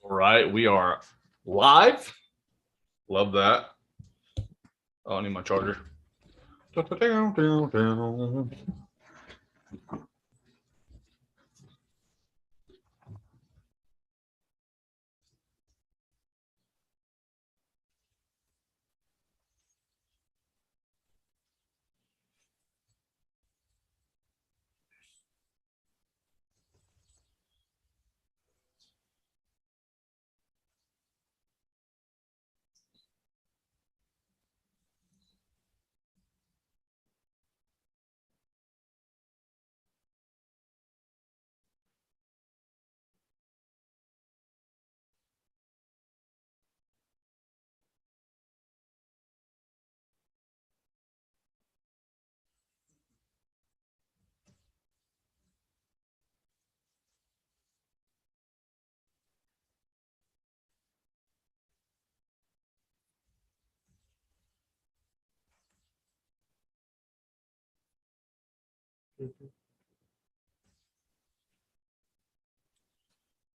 All right, we are live. Love that. Oh, I need my charger.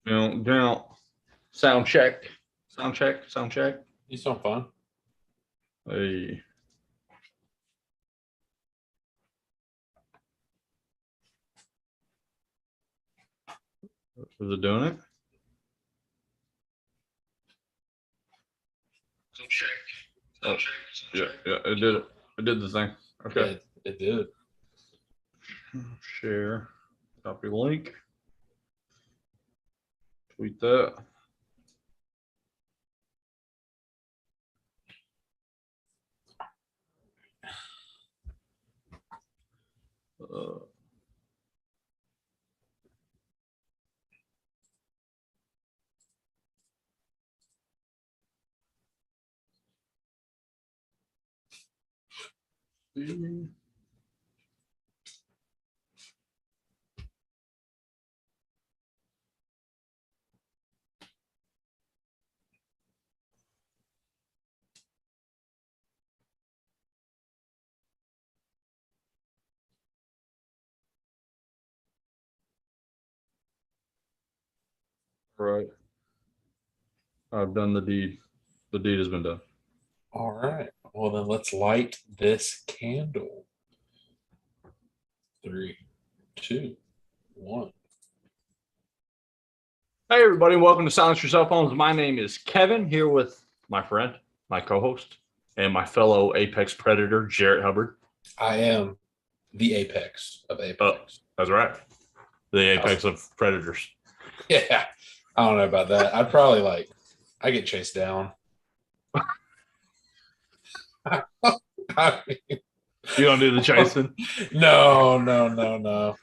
Down. Sound check. Sound check. Sound check. You sound fun. Hey. Is it doing it? Sound check. Sound check. Yeah, it did it. It did the thing. Okay. It did. Share. Copy link. Tweet that. Uh, right. I've done the deed. The deed has been done. All right. Well, then let's light this candle. 3, 2, 1. Hey, everybody, welcome to Silence Your Cell Phones. My name is Kevin, here with my friend, my co-host, and my fellow Apex Predator, Jarrett Hubbard. I am the apex of apex. That's right. The apex of predators. Yeah. I don't know about that. I get chased down. I mean, You don't do the chasing? no.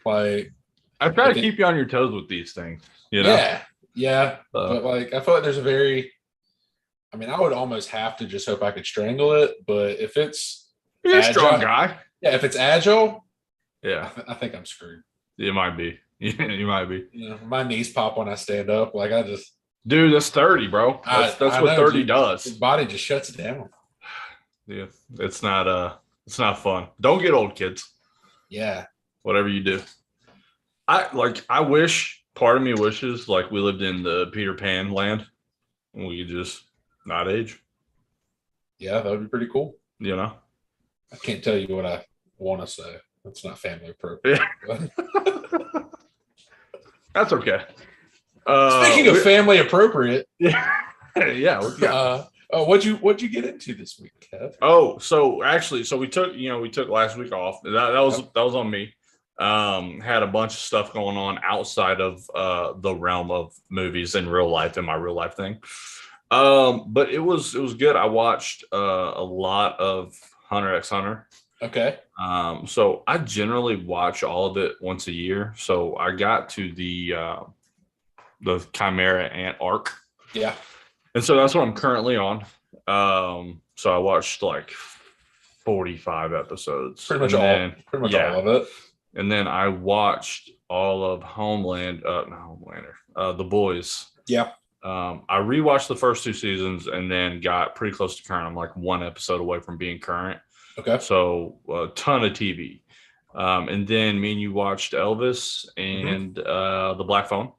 Like, I try to keep you on your toes with these things, you know? Yeah. But like, I feel like there's I would almost have to just hope I could strangle it. But if it's You're a strong guy. Yeah, if it's agile, yeah, I think I'm screwed. You might be. You might be. You know, my knees pop when I stand up. Like dude, that's 30, bro. That's what 30 does. Your body just shuts down. Yeah, it's not fun. Don't get old, kids. Yeah. Whatever you do. I wish, part of me wishes like we lived in the Peter Pan land and we could just not age. Yeah, that would be pretty cool. You know? I can't tell you what I want to say. That's not family appropriate. That's okay. Speaking of family appropriate. Yeah. Yeah. What'd you get into this week, Kev? Oh, so we took last week off. That was on me. Had a bunch of stuff going on outside of the realm of movies in real life and my real life thing. But it was good. I watched a lot of Hunter x Hunter. Okay. So I generally watch all of it once a year. So I got to the Chimera Ant arc. Yeah. And so that's what I'm currently on. So I watched like 45 episodes. Pretty much all of it. And then I watched all of The Boys. Yeah. I rewatched the first 2 seasons and then got pretty close to current. I'm like 1 episode away from being current. Okay. So a ton of TV. And then me and you watched Elvis and The Black Phone.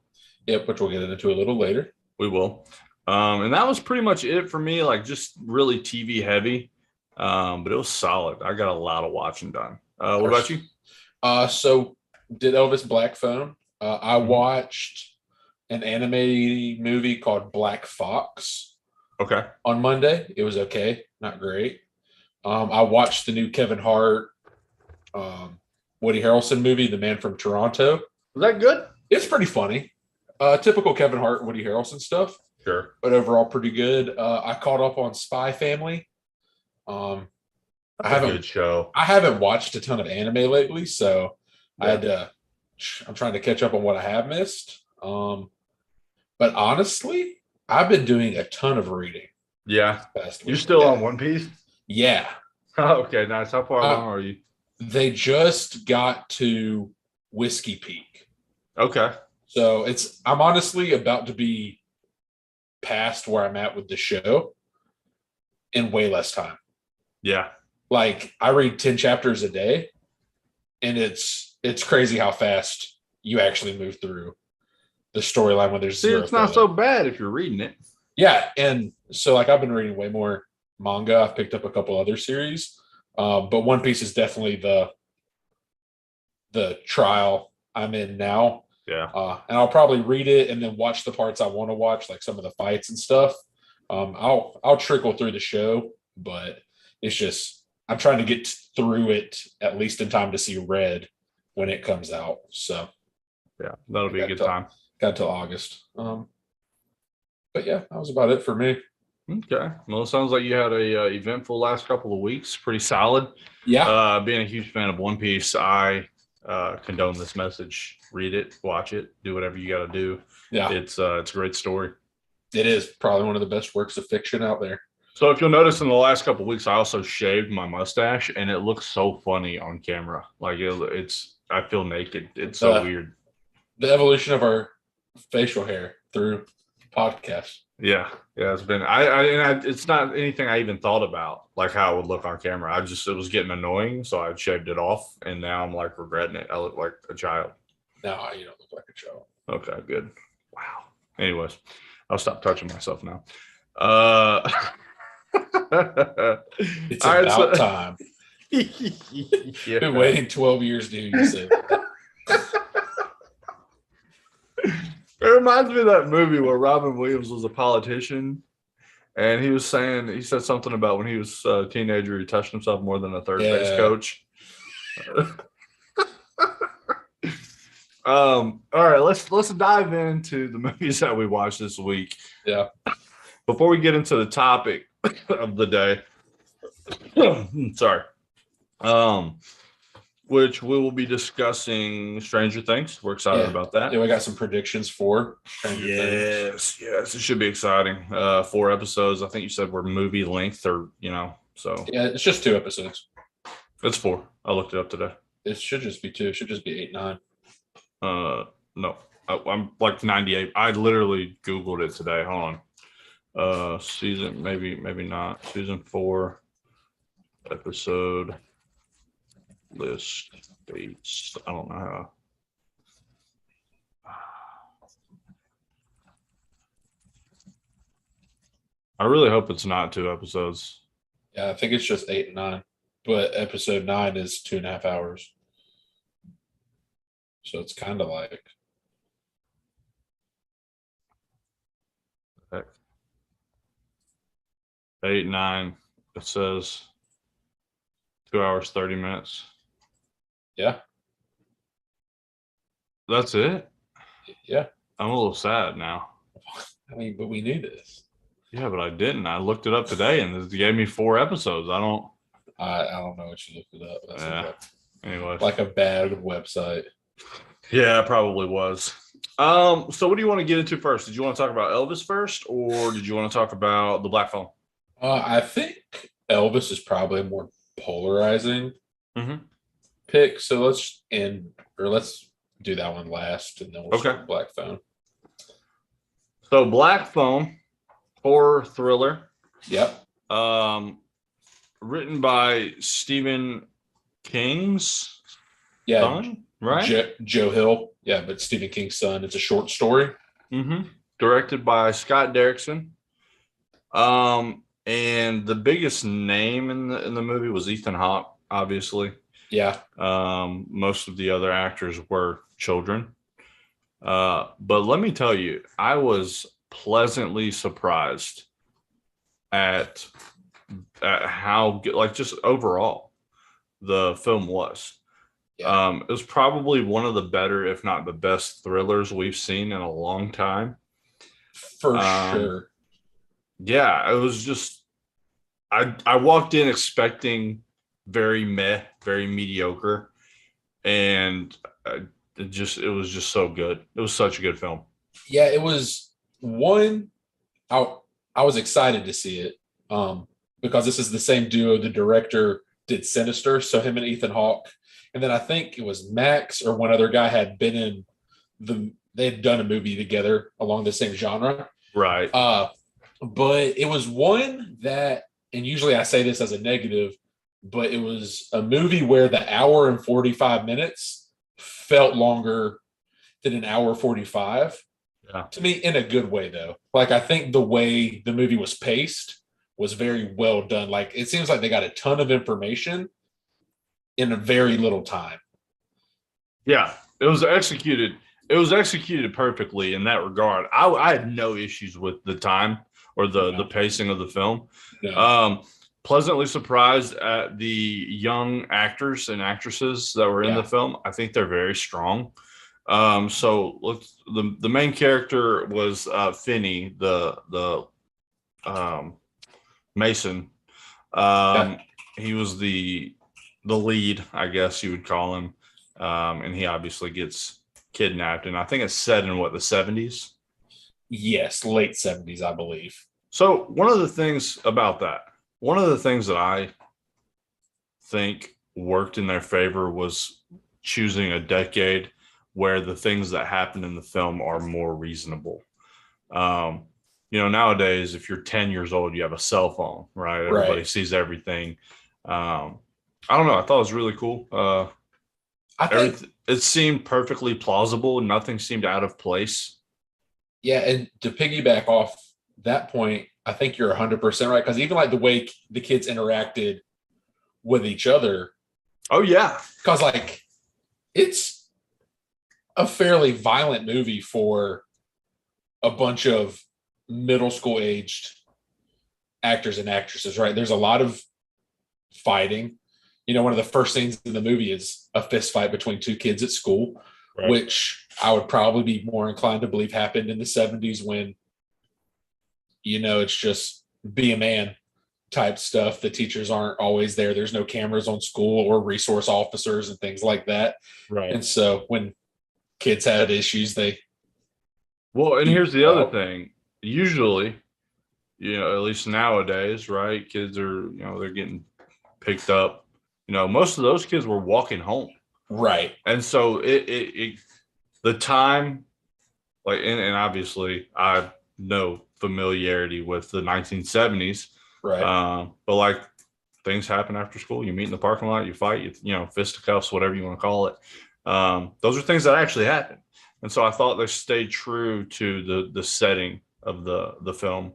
Yep, which we'll get into a little later. We will. And that was pretty much it for me. Like just really TV heavy. But it was solid. I got a lot of watching done. What about you? So did Elvis Black Phone. I Mhm. watched an anime movie called Black Fox Okay. on Monday. It was okay, not great. I watched the new Kevin Hart, Woody Harrelson movie, The Man from Toronto. Was that good? It's pretty funny. Typical Kevin Hart, Woody Harrelson stuff, Sure. but overall pretty good. I caught up on Spy Family. Um, I That's a haven't good show. I haven't watched a ton of anime lately, so I Yeah. had to. I'm trying to catch up on what I have missed. But honestly, I've been doing a ton of reading Yeah. past You're week. still on One Piece? Yeah, Oh, okay, nice. How far along are you? they just got to Whiskey Peak, Okay. so I'm honestly about to be past where I'm at with the show in way less time. Yeah. Like I read 10 chapters a day, and it's crazy how fast you actually move through the storyline when there's See, zero it's not so filler. bad if you're reading it. Yeah, and so like I've been reading way more manga. I've picked up a couple other series, but One Piece is definitely the trial I'm in now. Yeah. And I'll probably read it and then watch the parts I want to watch, like some of the fights and stuff. I'll trickle through the show, but it's just I'm trying to get through it at least in time to see Red when it comes out. So Yeah. That'll I be a got good till time. got till August. But yeah, that was about it for me. Okay. Well, it sounds like you had a eventful last couple of weeks. Pretty solid. Yeah, Being a huge fan of One Piece, I condone this message. Read it, watch it, do whatever you got to do. yeah, It's a great story. it is probably one of the best works of fiction out there. So if you'll notice in the last couple of weeks, I also shaved my mustache, and it looks so funny on camera. Like it's, I feel naked. It's so The weird. the evolution of our facial hair through podcasts. Yeah, yeah. It's been it's not anything I even thought about, like how it would look on camera. It was getting annoying, so I shaved it off, and now I'm like regretting it. I look like a child. No, you don't look like a child. Okay, good. Wow. Anyways, I'll stop touching myself now. Uh, It's all right, about so time. yeah. Been waiting 12 years to hear you say that. It reminds me of that movie where Robin Williams was a politician, and he said something about when he was a teenager, he touched himself more than a third base Yeah. coach. All right, let's dive into the movies that we watched this week. Yeah. Before we get into the topic of the day, sorry, which we will be discussing Stranger Things. We're excited Yeah. about that. Yeah, we got some predictions for Stranger Things. Yes, it should be exciting. 4 episodes. I think you said we're movie length, or so Yeah, it's just 2 episodes. it's 4. I looked it up today. It should just be 2. It should just be 8, 9. No, I'm like 98. I literally Googled it today. Hold on. Season, maybe not. Season 4 episode list dates. I don't know how. I really hope it's not 2 episodes. Yeah, I think it's just 8 and 9. But episode 9 is 2.5 hours. So it's kind of like Heck. 8, 9. It says 2 hours, 30 minutes. yeah. That's it. Yeah. I'm a little sad now. I mean, but we knew this. Yeah, but I didn't. I looked it up today, and it gave me 4 episodes. I don't know what you looked it up. That's Yeah. Anyway, like a bad website. yeah, it probably was. So what do you want to get into first? Did you want to talk about Elvis first, or did you want to talk about the Black Phone? I think Elvis is probably a more polarizing Mm-hmm. pick. So let's do that one last, and then we'll Okay. start Black Phone. So Black Phone, horror thriller, Yep. written by Stephen King's Yeah. son, right? Joe Hill. Yeah, but Stephen King's son. It's a short story. Mm-hmm. directed by Scott Derrickson. And the biggest name in the movie was Ethan Hawke, obviously. Yeah. Most of the other actors were children. But let me tell you, I was pleasantly surprised at how good, like, just overall the film was. Yeah. It was probably one of the better, if not the best, thrillers we've seen in a long time. For Um, sure. yeah, it was just I walked in expecting very meh, very mediocre, and it was just so good. It was such a good film. Yeah, it was one. I I was excited to see it because this is the same duo. The director did Sinister, so him and Ethan Hawke, and then I think it was Max or one other guy had been in they had done a movie together along the same genre. Right. But it was one that, and usually I say this as a negative, but it was a movie where the hour and 45 minutes felt longer than an hour 45. Yeah. To me, in a good way, though. Like, I think the way the movie was paced was very well done. Like, it seems like they got a ton of information in a very little time. Yeah. It was executed. It was executed perfectly in that regard. I had no issues with the time or the pacing of the film. No. Pleasantly surprised at the young actors and actresses that were in the film. I think they're very strong. So the main character was Finney, the Mason. He was the lead, I guess you would call him. And he obviously gets kidnapped, and I think it's set in what, the 70s? Yes, late 70s, I believe. So one of the things that I think worked in their favor was choosing a decade where the things that happen in the film are more reasonable. Nowadays, if you're 10 years old, you have a cell phone, right? Everybody sees everything. I don't know. I thought it was really cool. I think it seemed perfectly plausible. Nothing seemed out of place. Yeah, and to piggyback off that point, I think you're 100% right, because even like the way the kids interacted with each other. Oh yeah, because like it's a fairly violent movie for a bunch of middle school aged actors and actresses, right? There's a lot of fighting. One of the first scenes in the movie is a fist fight between two kids at school, which I would probably be more inclined to believe happened in the 70s when, it's just be a man type stuff. The teachers aren't always there. There's no cameras on school or resource officers and things like that. Right. And so when kids had issues, and here's the other thing. Usually, at least nowadays, right? Kids are, they're getting picked up. Most of those kids were walking home. Right. And so the time, like, and obviously I have no familiarity with the 1970s. Right. But like, things happen after school. You meet in the parking lot, you fight, fisticuffs, whatever you want to call it. Those are things that actually happen. And so I thought they stayed true to the setting of the film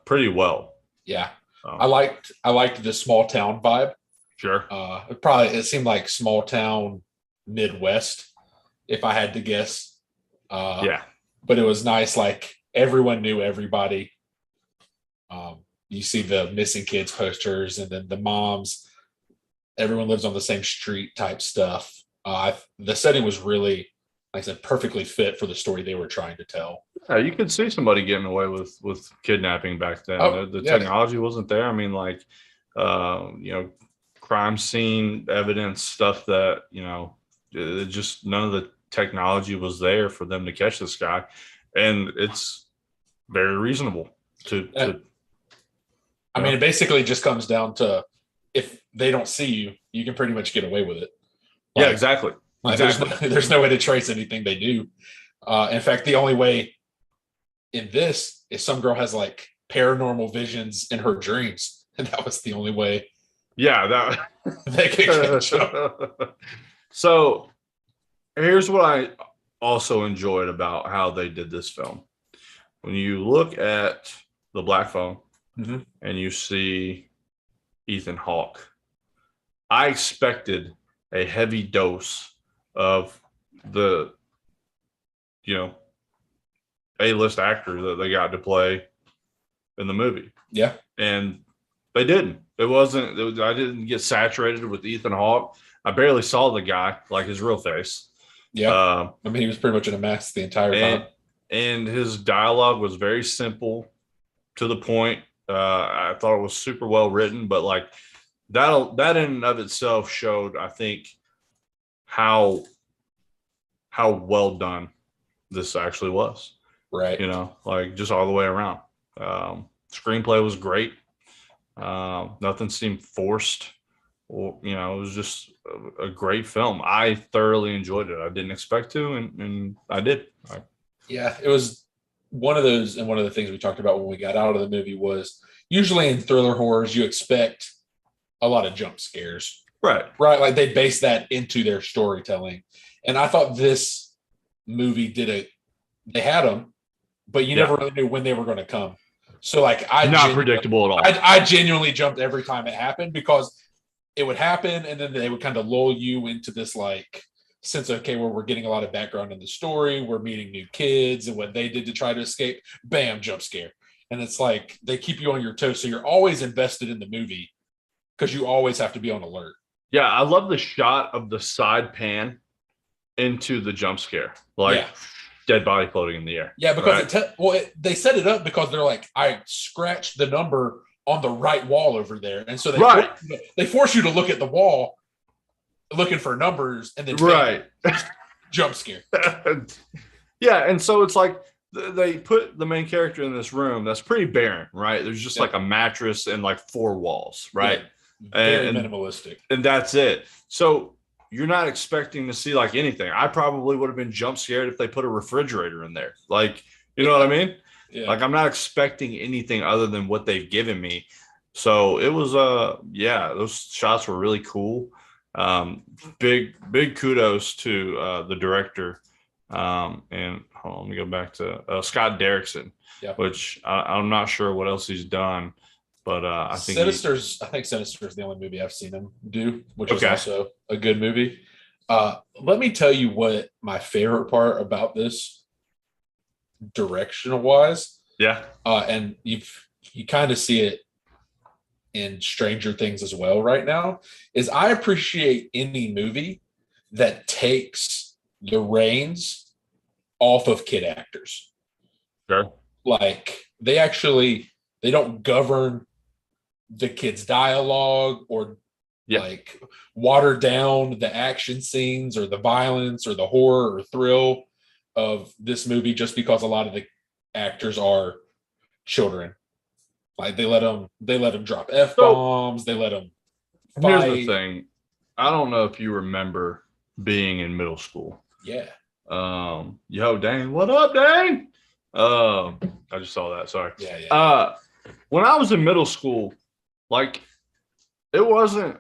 pretty well. Yeah. I liked the small town vibe. Sure. It seemed like small town Midwest, if I had to guess. Yeah. But it was nice. Like, everyone knew everybody. You see the missing kids posters, and then the moms. Everyone lives on the same street type stuff. The setting was really, like I said, perfectly fit for the story they were trying to tell. Yeah, you could see somebody getting away with kidnapping back then. The technology wasn't there. I mean, like, crime scene evidence stuff that, just none of the technology was there for them to catch this guy. And it's very reasonable to I mean, it basically just comes down to, if they don't see you, you can pretty much get away with it. Like, yeah, exactly. Like, there's no way to trace anything they do. In fact, the only way in this is some girl has like paranormal visions in her dreams, and that was the only way. Yeah, that they could catch them. So here's what I also enjoyed about how they did this film. when you look at the Black Phone Mhm. and you see Ethan Hawke, I expected a heavy dose of the, you know, A-list actor that they got to play in the movie. Yeah. And they didn't. I didn't get saturated with Ethan Hawke. I barely saw the guy, like his real face. Yeah. I mean, he was pretty much in a mask the entire time. And his dialogue was very simple, to the point. I thought it was super well written, but like that in and of itself showed, I think, how well done this actually was. Right. You know, like just all the way around. Screenplay was great. Nothing seemed forced. Or, you know, it was just a great film. I thoroughly enjoyed it. I didn't expect to, and I did. Yeah, it was one of those, and one of the things we talked about when we got out of the movie was usually in thriller horrors, you expect a lot of jump scares. Right. Like they base that into their storytelling. And I thought this movie they had them, but you never really knew when they were going to come. So like not predictable at all. I genuinely jumped every time it happened, because it would happen and then they would kind of lull you into this like sense of, okay, where we're getting a lot of background in the story, we're meeting new kids and what they did to try to escape, bam, jump scare. And it's like they keep you on your toes, so you're always invested in the movie because you always have to be on alert. Yeah, I love the shot of the side pan into the jump scare, like dead body floating in the air. Yeah, because they set it up because they're like, I scratched the number on the right wall over there, and so they force you to look at the wall looking for numbers, and then jump scare. Yeah, and so it's like they put the main character in this room that's pretty barren, right? There's just like a mattress and like 4 walls, right? Very minimalistic, and that's it. So you're not expecting to see like anything. I probably would have been jump scared if they put a refrigerator in there, like, you know what I mean? Yeah. Like, I'm not expecting anything other than what they've given me. So it was, those shots were really cool. Big kudos to the director. And hold on, let me go back to Scott Derrickson, which I'm not sure what else he's done, but I think Sinister's the only movie I've seen him do, which is also a good movie. Let me tell you what my favorite part about this, directional wise, and you kind of see it in Stranger Things as well right now, is I appreciate any movie that takes the reins off of kid actors. Sure. Like they don't govern the kids' dialogue or like water down the action scenes or the violence or the horror or thrill of this movie just because a lot of the actors are children. Like they let them drop F-bombs, they let them fight. Here's the thing. I don't know if you remember being in middle school. Yeah. Yo, Dane, what up, Dane? I just saw that. Sorry. Yeah. When I was in middle school, like, it wasn't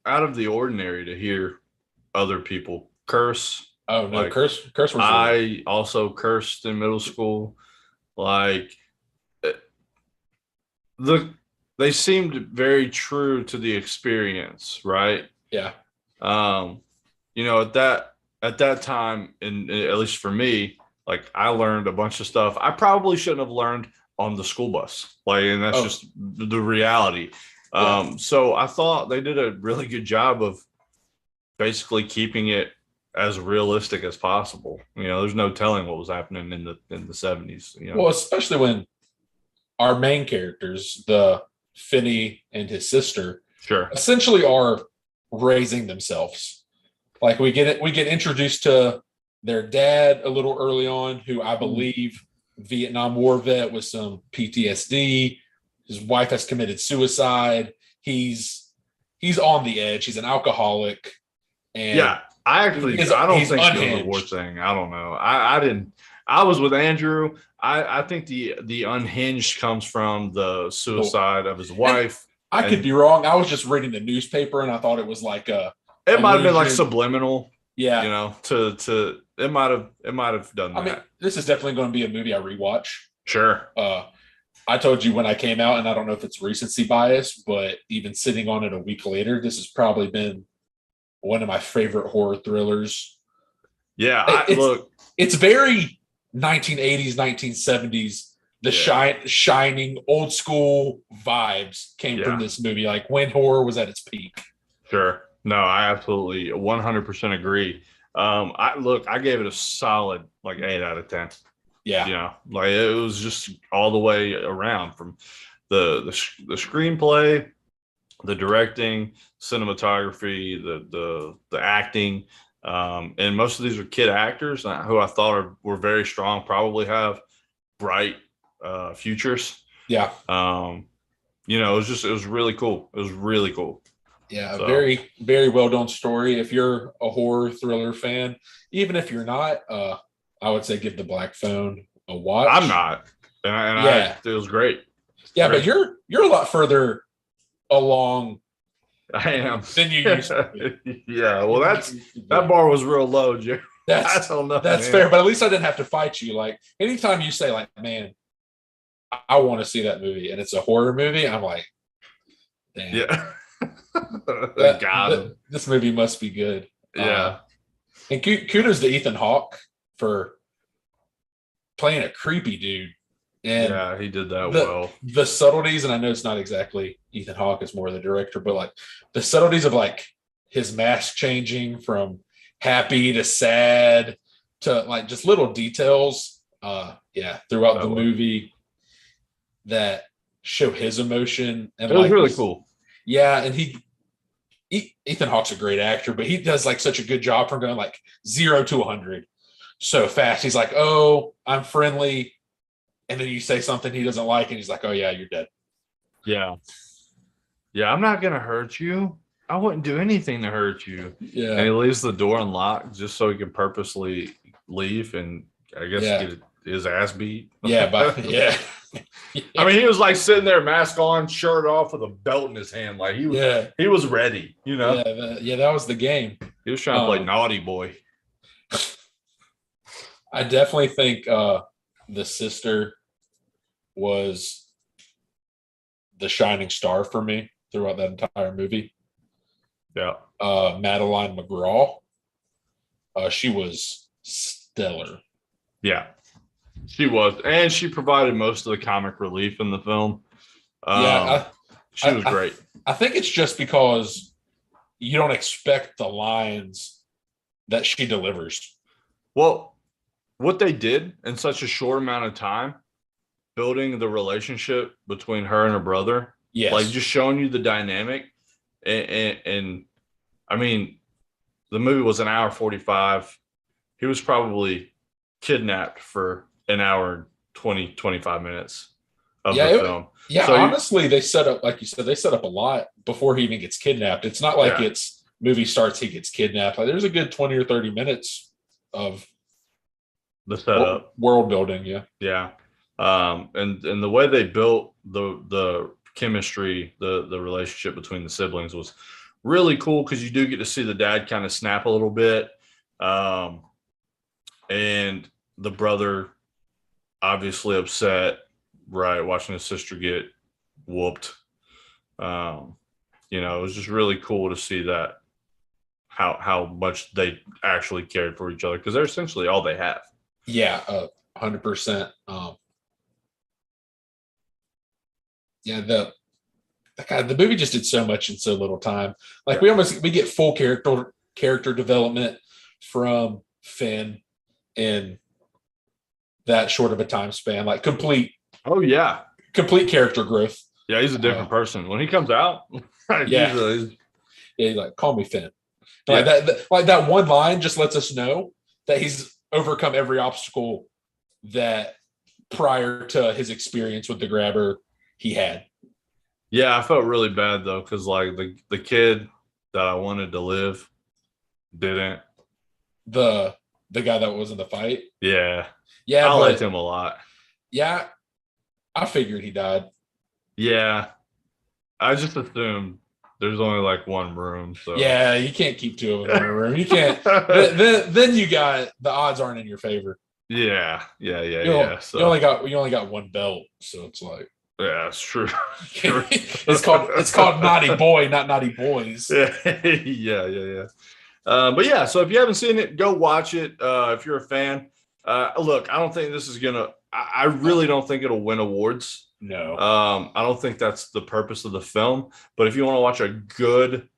out of the ordinary to hear other people curse. Oh no, like, curse was I also cursed in middle school. Like, they seemed very true to the experience, right? Yeah. You know, at that time, and at least for me, like, I learned a bunch of stuff I probably shouldn't have learned on the school bus. Like, and that's just the reality. So I thought they did a really good job of basically keeping it as realistic as possible. You know, there's no telling what was happening in the 70s. You know? Well, especially when our main characters, the Finney and his sister, essentially are raising themselves. Like we get introduced to their dad a little early on, who I believe Vietnam War vet with some PTSD. His wife has committed suicide. He's on the edge. He's an alcoholic. And I don't think it was a war thing. I don't know. I was with Andrew. I think the unhinged comes from the suicide of his wife. I could be wrong. I was just reading the newspaper and I thought it was like it might have been like subliminal. Yeah. You know, to it might have done that. I mean, this is definitely going to be a movie I rewatch. Sure. I told you when I came out, and I don't know if it's recency bias, but even sitting on it a week later, this has probably been one of my favorite horror thrillers. Yeah. It's Look. it's very 1980s, 1970s. The shining old school vibes came from this movie, like when horror was at its peak. Sure. No, I absolutely 100% agree. I gave it a solid like 8 out of 10. Yeah. You know, like it was just all the way around from the screenplay, the directing, cinematography, the acting, and most of these are kid actors who I thought were very strong. Probably have bright futures. Yeah. It was really cool. It was really cool. Yeah, a very, very well done story. If you're a horror thriller fan, even if you're not, I would say give The Black Phone a watch. I'm not, it was great. Yeah, great. But you're a lot further along. I am than you used to be. Yeah, well, that bar was real low, Jerry. That's fair, but at least I didn't have to fight you. Like anytime you say, like, man, I want to see that movie, and it's a horror movie, I'm like, damn. Yeah. This movie must be good. Yeah. And kudos to Ethan Hawke for playing a creepy dude. And yeah, he did that well. The subtleties, and I know it's not exactly Ethan Hawke, it's more the director, but like the subtleties of like his mask changing from happy to sad to like just little details throughout the movie that show his emotion. And it was really cool. Yeah, and Ethan Hawke's a great actor, but he does like such a good job from going like 0 to 100 so fast. He's like, "Oh, I'm friendly," and then you say something he doesn't like, and he's like, "Oh yeah, you're dead." Yeah, I'm not gonna hurt you. I wouldn't do anything to hurt you. Yeah, and he leaves the door unlocked just so he can purposely leave, and I guess get his ass beat. Yeah, I mean, he was like sitting there, mask on, shirt off, with a belt in his hand, like he was ready. You know? Yeah, that was the game. He was trying to play naughty boy. I definitely think the sister was the shining star for me throughout that entire movie. Yeah, Madeline McGraw. She was stellar. Yeah. She was, and she provided most of the comic relief in the film. She was great. I think it's just because you don't expect the lines that she delivers. Well, what they did in such a short amount of time, building the relationship between her and her brother, like just showing you the dynamic, and I mean, the movie was an hour 45. He was probably kidnapped for an hour and 20, 25 minutes of the film. Yeah, so honestly, they set up, like you said, they set up a lot before he even gets kidnapped. It's not like it's movie starts, he gets kidnapped. Like there's a good 20 or 30 minutes of the setup. World building, Yeah. And the way they built the chemistry, the relationship between the siblings was really cool, because you do get to see the dad kind of snap a little bit. And the brother obviously upset, right, watching his sister get whooped. It was just really cool to see that how much they actually cared for each other, because they're essentially all they have. Yeah, 100%. The movie just did so much in so little time. Like we get full character development from Finn in that short of a time span, like complete character growth. Yeah, he's a different person when he comes out. He's like, call me Finn. Like that one line just lets us know that he's overcome every obstacle that prior to his experience with the grabber he had. Yeah, I felt really bad though, because like the kid that I wanted to live didn't. The guy that was in the fight. Yeah, I liked him a lot. Yeah, I figured he died. Yeah, I just assumed there's only like one room. So you can't keep two of them in a room. You can't. then you got the odds aren't in your favor. So You only got one belt, so it's like yeah, it's true. True. it's called Naughty Boy, not Naughty Boys. Yeah. But yeah, so if you haven't seen it, go watch it. If you're a fan, look, I don't think this is gonna. I really don't think it'll win awards. No. I don't think that's the purpose of the film. But if you want to watch a good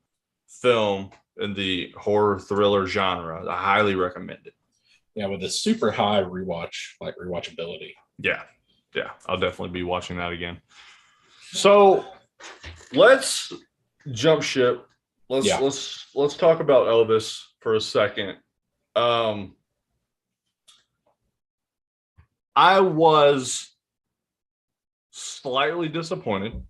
film in the horror thriller genre, I highly recommend it. Yeah, with a super high rewatchability. Yeah, I'll definitely be watching that again. So let's jump ship. Let's talk about Elvis for a second. I was slightly disappointed.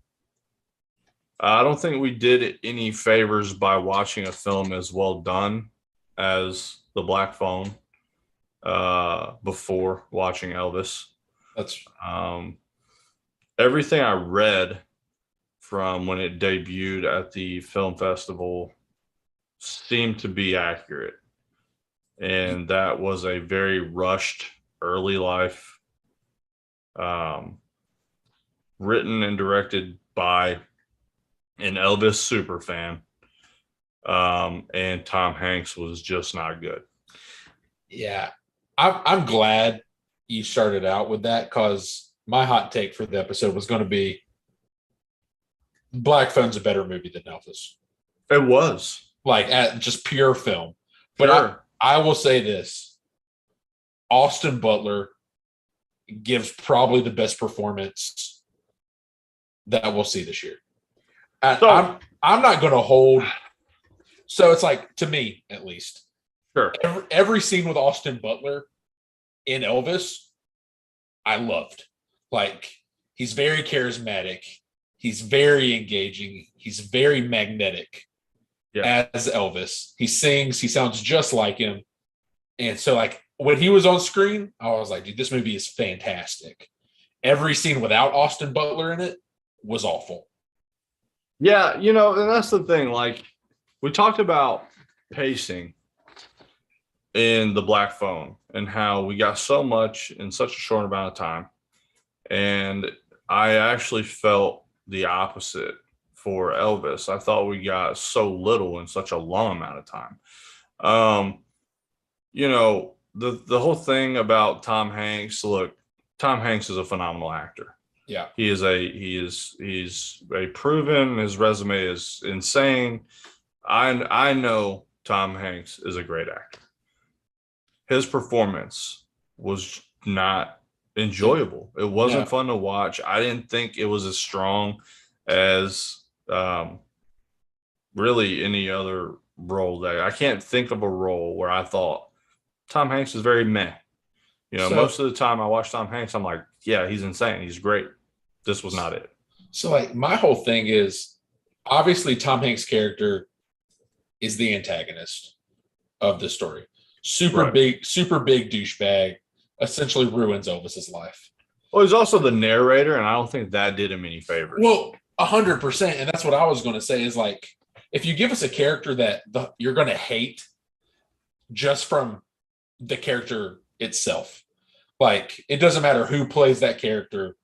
I don't think we did it any favors by watching a film as well done as The Black Phone before watching Elvis. That's everything I read from when it debuted at the film festival seemed to be accurate. And that was a very rushed early life, written and directed by an Elvis super fan. And Tom Hanks was just not good. Yeah. I'm glad you started out with that, because my hot take for the episode was going to be Black Phone's a better movie than Elvis. It was. Like, at just pure film. But Sure. I will say this. Austin Butler gives probably the best performance that we'll see this year. I'm not going to hold. So it's like, to me, at least, Sure. every scene with Austin Butler in Elvis, I loved. Like, he's very charismatic. He's very engaging. He's very magnetic as Elvis. He sings. He sounds just like him. And so, like, when he was on screen, I was like, dude, this movie is fantastic. Every scene without Austin Butler in it was awful. Yeah, and that's the thing. Like, we talked about pacing in The Black Phone and how we got so much in such a short amount of time. And I actually felt the opposite for Elvis. I thought we got so little in such a long amount of time. The whole thing about Tom Hanks, look, Tom Hanks is a phenomenal actor. Yeah. He's a proven, his resume is insane. I know Tom Hanks is a great actor. His performance was not enjoyable. It wasn't fun to watch. I didn't think it was as strong as really any other role that I can't think of a role where I thought Tom Hanks is very meh. Most of the time I watch Tom Hanks, I'm like, yeah, he's insane. He's great. This was not it. So, like, my whole thing is, obviously Tom Hanks' character is the antagonist of the story. Super big douchebag, essentially ruins Elvis's life. Well, he's also the narrator, and I don't think that did him any favors. Well, 100%. And that's what I was going to say is, like, if you give us a character that you're going to hate just from the character itself, like, it doesn't matter who plays that character,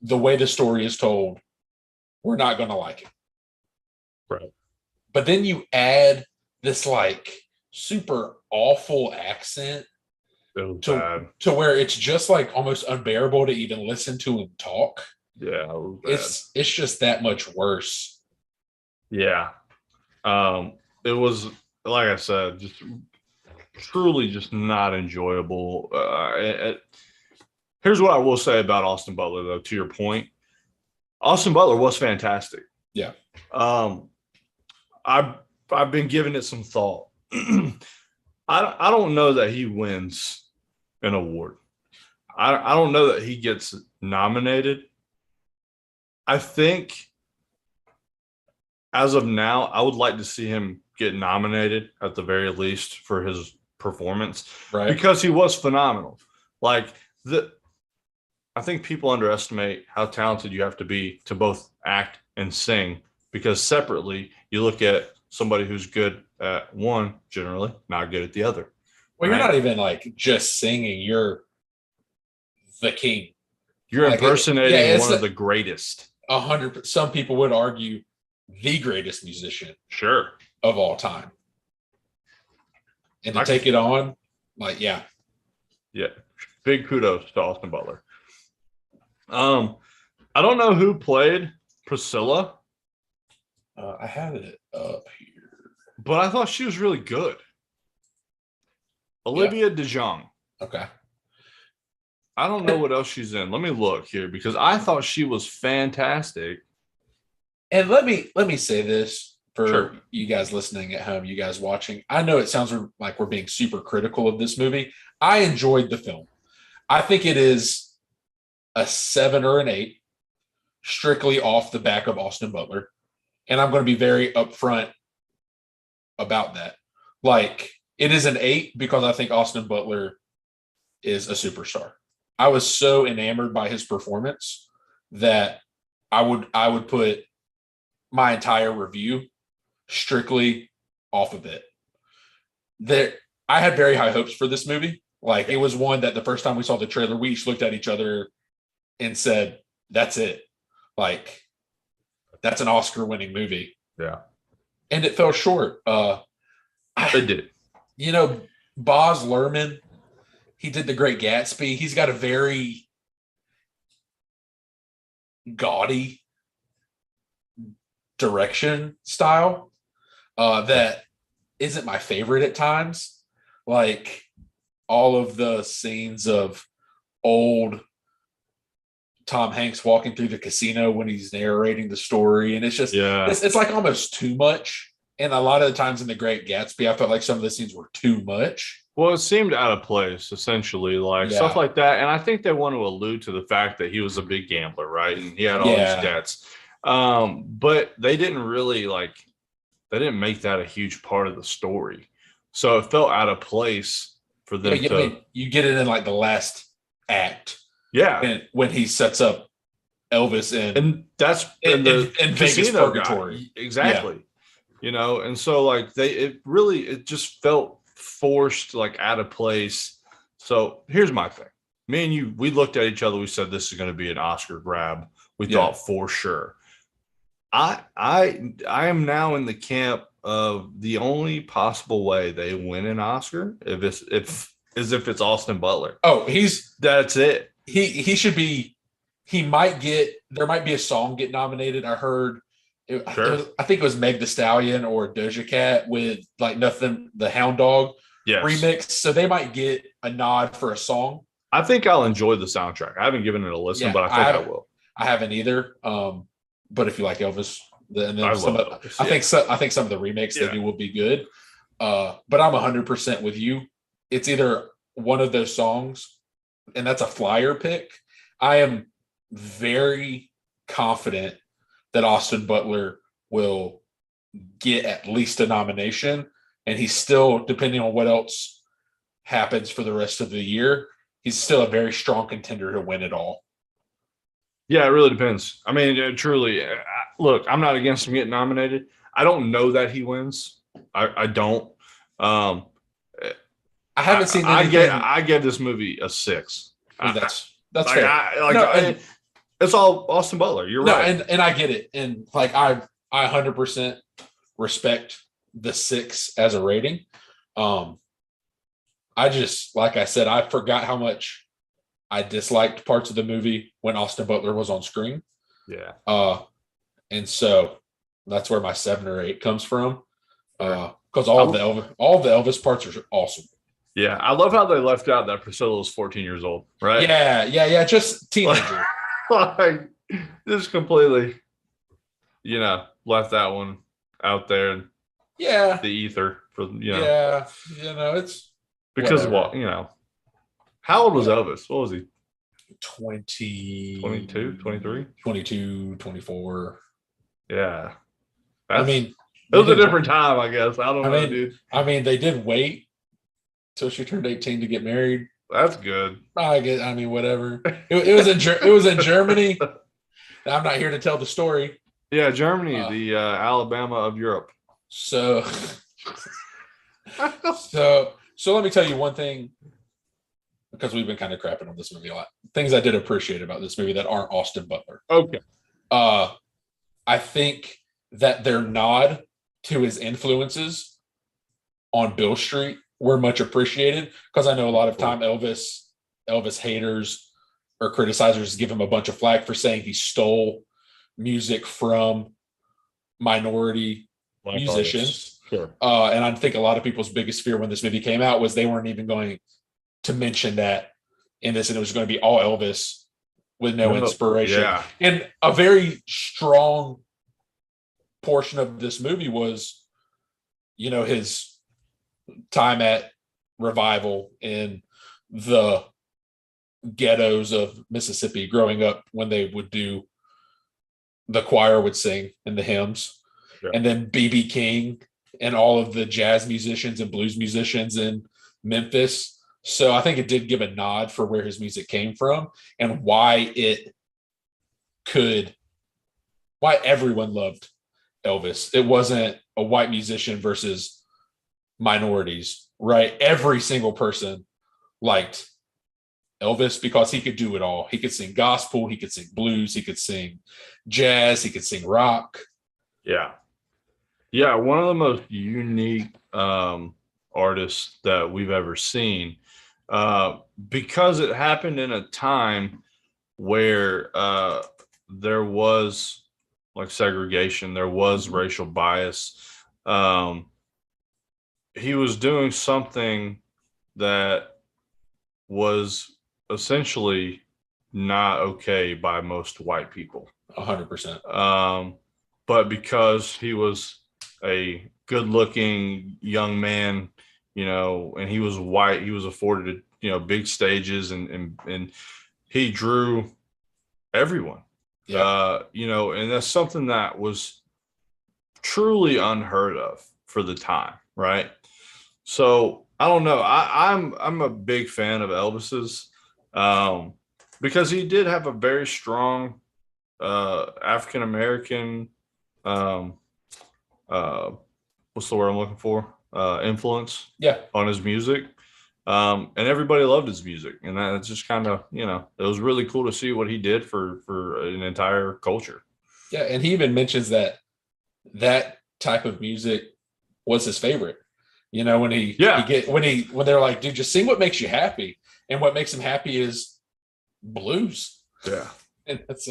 the way the story is told, we're not going to like it. Right. But then you add this, like, super awful accent to where it's just, like, almost unbearable to even listen to him talk. Yeah, it's just that much worse. Yeah. It was, like I said, just truly just not enjoyable. Here's what I will say about Austin Butler, though, to your point. Austin Butler was fantastic. Yeah. I've been giving it some thought. I don't know that he wins an award. I don't know that he gets nominated. I think as of now, I would like to see him get nominated at the very least for his performance, right? Because he was phenomenal. Like, I think people underestimate how talented you have to be to both act and sing, because separately you look at somebody who's good at one, generally not good at the other. Well, you're right? not even like just singing. You're the king. You're Like, impersonating one of the greatest. 100. Some people would argue the greatest musician Sure. of all time. And to I take it on, like, yeah. Yeah. Big kudos to Austin Butler. I don't know who played Priscilla, I had it up here. but I thought she was really good. Olivia DeJonge. Okay. I don't know what else she's in. Let me look here because I thought she was fantastic. And let me say this for Sure. you guys listening at home, you guys watching. I know it sounds like we're being super critical of this movie. I enjoyed the film. I think it is a 7 or an 8, strictly off the back of Austin Butler. And I'm going to be very upfront about that. Like, it is an 8 because I think Austin Butler is a superstar. I was so enamored by his performance that I would put my entire review strictly off of it. There, I had very high hopes for this movie. Like, it was one that the first time we saw the trailer, we each looked at each other and said, "That's it. Like, that's an Oscar-winning movie." Yeah. And it fell short. It did. You know, Baz Luhrmann, he did The Great Gatsby. He's got a very gaudy direction style that isn't my favorite at times. Like, all of the scenes of old Tom Hanks walking through the casino when he's narrating the story, and it's just it's like almost too much. And a lot of the times in The Great Gatsby, I felt like some of the scenes were too much. Well, it seemed out of place, essentially, like stuff like that. And I think they want to allude to the fact that he was a big gambler, right? And he had all these debts. But they didn't really they didn't make that a huge part of the story. So it felt out of place for them to. I mean, you get it in like the last act. Yeah. And when he sets up Elvis and that's in Vegas Purgatory. Exactly. Yeah. You know, and so it just felt forced, like out of place. So here's my thing. Me and you, we looked at each other. We said, this is going to be an Oscar grab. We thought for sure. I am now in the camp of the only possible way they win an Oscar if it's Austin Butler. Oh, that's it. He should be. There might be a song get nominated. I heard. I think it was Meg Thee Stallion or Doja Cat with like Nothing, the Hound Dog remix. So they might get a nod for a song. I think I'll enjoy the soundtrack. I haven't given it a listen, but I think I will. I haven't either. But if you like Elvis, I think some of the remakes they do will be good. But I'm 100% with you. It's either one of those songs, and that's a flyer pick. I am very confident that Austin Butler will get at least a nomination, and he's still, depending on what else happens for the rest of the year, he's still a very strong contender to win it all. Yeah, it really depends. I mean, truly, look, I'm not against him getting nominated. I don't know that he wins. I don't. I haven't seen anything. I gave this movie a 6. That's fair. It's all Austin Butler. You're right. And I get it. And like I 100% respect the 6 as a rating. I just, like I said, I forgot how much I disliked parts of the movie when Austin Butler was on screen. Yeah. And so that's where my 7 or 8 comes from. Because all the Elvis parts are awesome. Yeah, I love how they left out that Priscilla was 14 years old, right? Yeah, just teenager. Like, just completely, left that one out there. Yeah. The ether for, Yeah, it's because whatever. Of what, how old was Elvis? What was he? 22, 23? 22, 24. Yeah. It was a different time, I guess. I don't know, dude. I mean, they did wait till she turned 18 to get married. That's good. Whatever. It was in Germany. I'm not here to tell the story. Yeah, Germany, the Alabama of Europe. So So let me tell you one thing, because we've been kind of crapping on this movie a lot. Things I did appreciate about this movie that aren't Austin Butler. Okay. I think that their nod to his influences on Bill Street were much appreciated, because I know a lot of time Elvis haters or criticizers give him a bunch of flack for saying he stole music from minority Black musicians. artists. Sure. And I think a lot of people's biggest fear when this movie came out was they weren't even going to mention that in this, and it was going to be all Elvis with no inspiration. Yeah. And a very strong portion of this movie was, his time at Revival in the ghettos of Mississippi growing up, when they would do, the choir would sing in the hymns. Yeah. And then BB King and all of the jazz musicians and blues musicians in Memphis. So I think it did give a nod for where his music came from and why everyone loved Elvis. It wasn't a white musician versus minorities, right? Every single person liked Elvis because he could do it all. He could sing gospel, he could sing blues, he could sing jazz, he could sing rock. Yeah. Yeah, one of the most unique artists that we've ever seen, because it happened in a time where there was like segregation, there was racial bias. He was doing something that was essentially not okay by most white people. 100%. But because he was a good-looking young man, and he was white, he was afforded, big stages, and he drew everyone. Yeah. And that's something that was truly unheard of for the time, right? So I don't know. I'm a big fan of Elvis's, because he did have a very strong African American what's the word I'm looking for? Influence. Yeah. On his music. And everybody loved his music. And that's just kind of, it was really cool to see what he did for an entire culture. Yeah. And he even mentions that type of music was his favorite. When when they're like, dude, just sing what makes you happy. And what makes him happy is blues. Yeah. And that's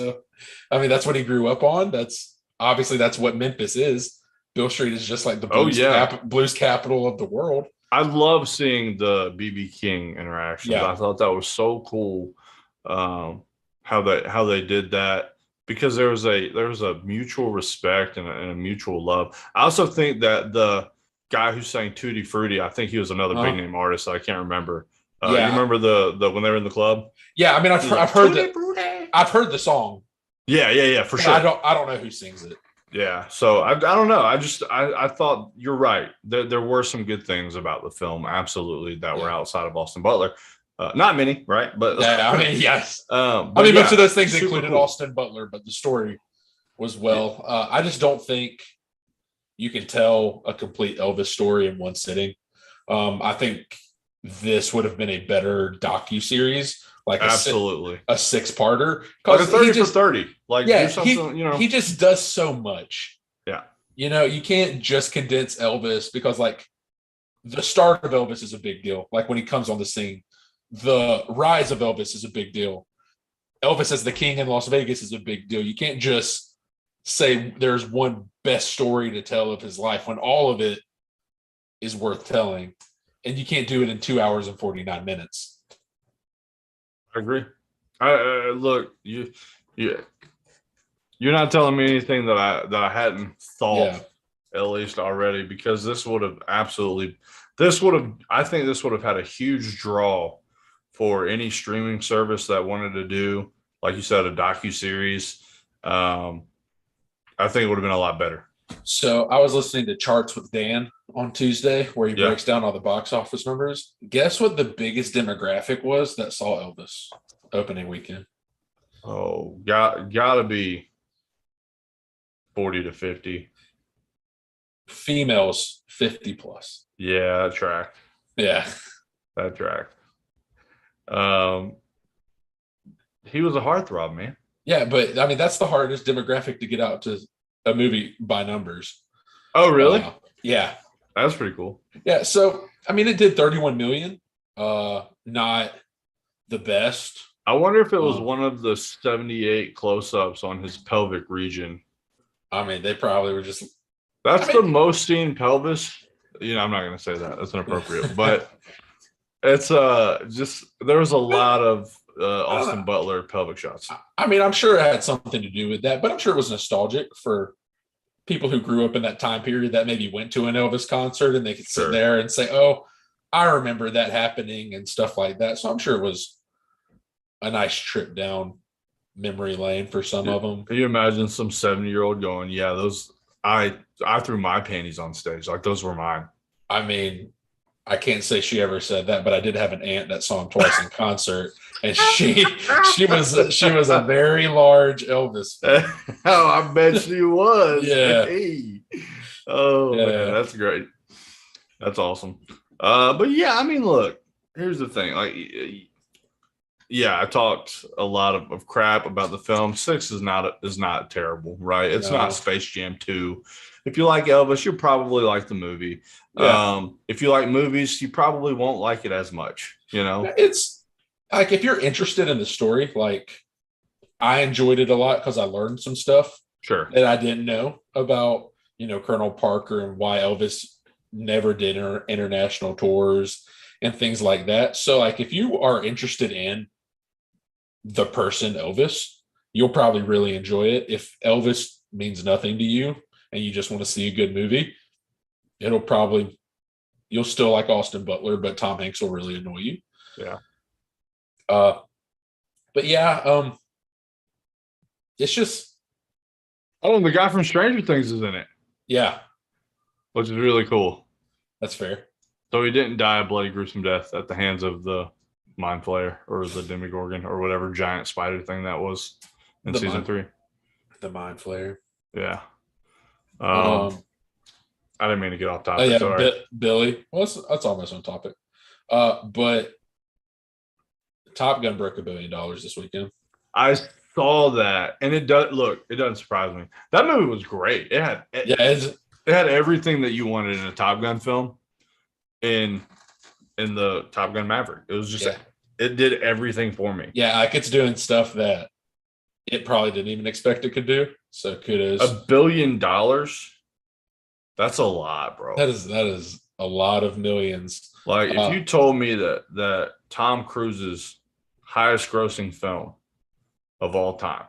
what he grew up on. That's what Memphis is. Bill Street is just like the blues capital of the world. I love seeing the BB King interactions. Yeah. I thought that was so cool, how they did that, because there was a mutual respect and a mutual love. I also think that the guy who sang Tutti Frutti, I think he was another big name artist. I can't remember. You remember the when they were in the club? Yeah, I mean, I've heard the song. Yeah, for sure. I don't know who sings it. Yeah, so I don't know. I thought you're right. There were some good things about the film, absolutely, that were outside of Austin Butler. Not many, right? But yes. Most of those things included cool. Austin Butler, but the story was well. I just don't think you can tell a complete Elvis story in one sitting. I think this would have been a better docuseries, like absolutely a 6-parter, like a 30 for 30. Like, do something, he just does so much. Yeah, you can't just condense Elvis, because like the start of Elvis is a big deal. Like when he comes on the scene, the rise of Elvis is a big deal. Elvis as the king in Las Vegas is a big deal. You can't just say there's one best story to tell of his life when all of it is worth telling. And you can't do it in 2 hours and 49 minutes. I agree. Look, you're not telling me anything that I hadn't thought at least already, because I think this would have had a huge draw for any streaming service that wanted to do, like you said, a docuseries. I think it would have been a lot better. So I was listening to Charts with Dan on Tuesday, where he breaks down all the box office numbers. Guess what the biggest demographic was that saw Elvis opening weekend? Oh, gotta be 40 to 50. Females 50 plus. Yeah, that track. Yeah. That track. Um, he was a heartthrob, man. Yeah, but I mean that's the hardest demographic to get out to a movie by numbers. Oh, really? Yeah. That's pretty cool. Yeah. So I mean it did 31 million. Not the best. I wonder if it was Uh, one of the 78 close-ups on his pelvic region. I mean, they probably were just That's I the mean, most seen pelvis. I'm not gonna say that. That's inappropriate. But it's just there was a lot of I don't know. Austin Butler pelvic shots. I mean, I'm sure it had something to do with that, but I'm sure it was nostalgic for people who grew up in that time period that maybe went to an Elvis concert and they could sit Sure. there and say, "Oh, I remember that happening" and stuff like that. So I'm sure it was a nice trip down memory lane for some of them. Can you imagine some 70-year-old going, "Yeah, those I threw my panties on stage. Like those were mine." I mean, I can't say she ever said that, but I did have an aunt that saw him twice in concert, and she was a very large Elvis fan. Oh, I bet she was. Yeah. Hey. Oh man, Yeah. that's great. That's awesome. But yeah, I mean, look, here's the thing. Like, yeah, I talked a lot of crap about the film. Six is not terrible, right? It's No. not Space Jam 2. If you like Elvis, you'll probably like the movie. Yeah. If you like movies, you probably won't like it as much, you know? It's like if you're interested in the story, like I enjoyed it a lot because I learned some stuff Sure. that I didn't know about, Colonel Parker and why Elvis never did international tours and things like that. So, like, if you are interested in the person Elvis, you'll probably really enjoy it. If Elvis means nothing to you and you just want to see a good movie, you'll still like Austin Butler, but Tom Hanks will really annoy you. Yeah. Uh, but yeah, it's just Oh, and the guy from Stranger Things is in it, yeah, which is really cool. that's fair. So he didn't die a bloody, gruesome death at the hands of the Mind Flayer or the Demogorgon or whatever giant spider thing that was in The season mind, 3. the mind flayer. Yeah. Um, I didn't mean to get off oh topic. yeah, Sorry. Billy. Well, that's almost on topic. But Top Gun broke $1 billion this weekend. I saw that, and it does look. It doesn't surprise me. That movie was great. It had Yeah, it had everything that you wanted in a Top Gun film. In the Top Gun Maverick, it was just yeah, it did everything for me. yeah. Like it's doing stuff that it probably didn't even expect it could do. So kudos. $1 billion. That's a lot, bro. That is a lot of millions. Like if you told me that Tom Cruise's highest grossing film of all time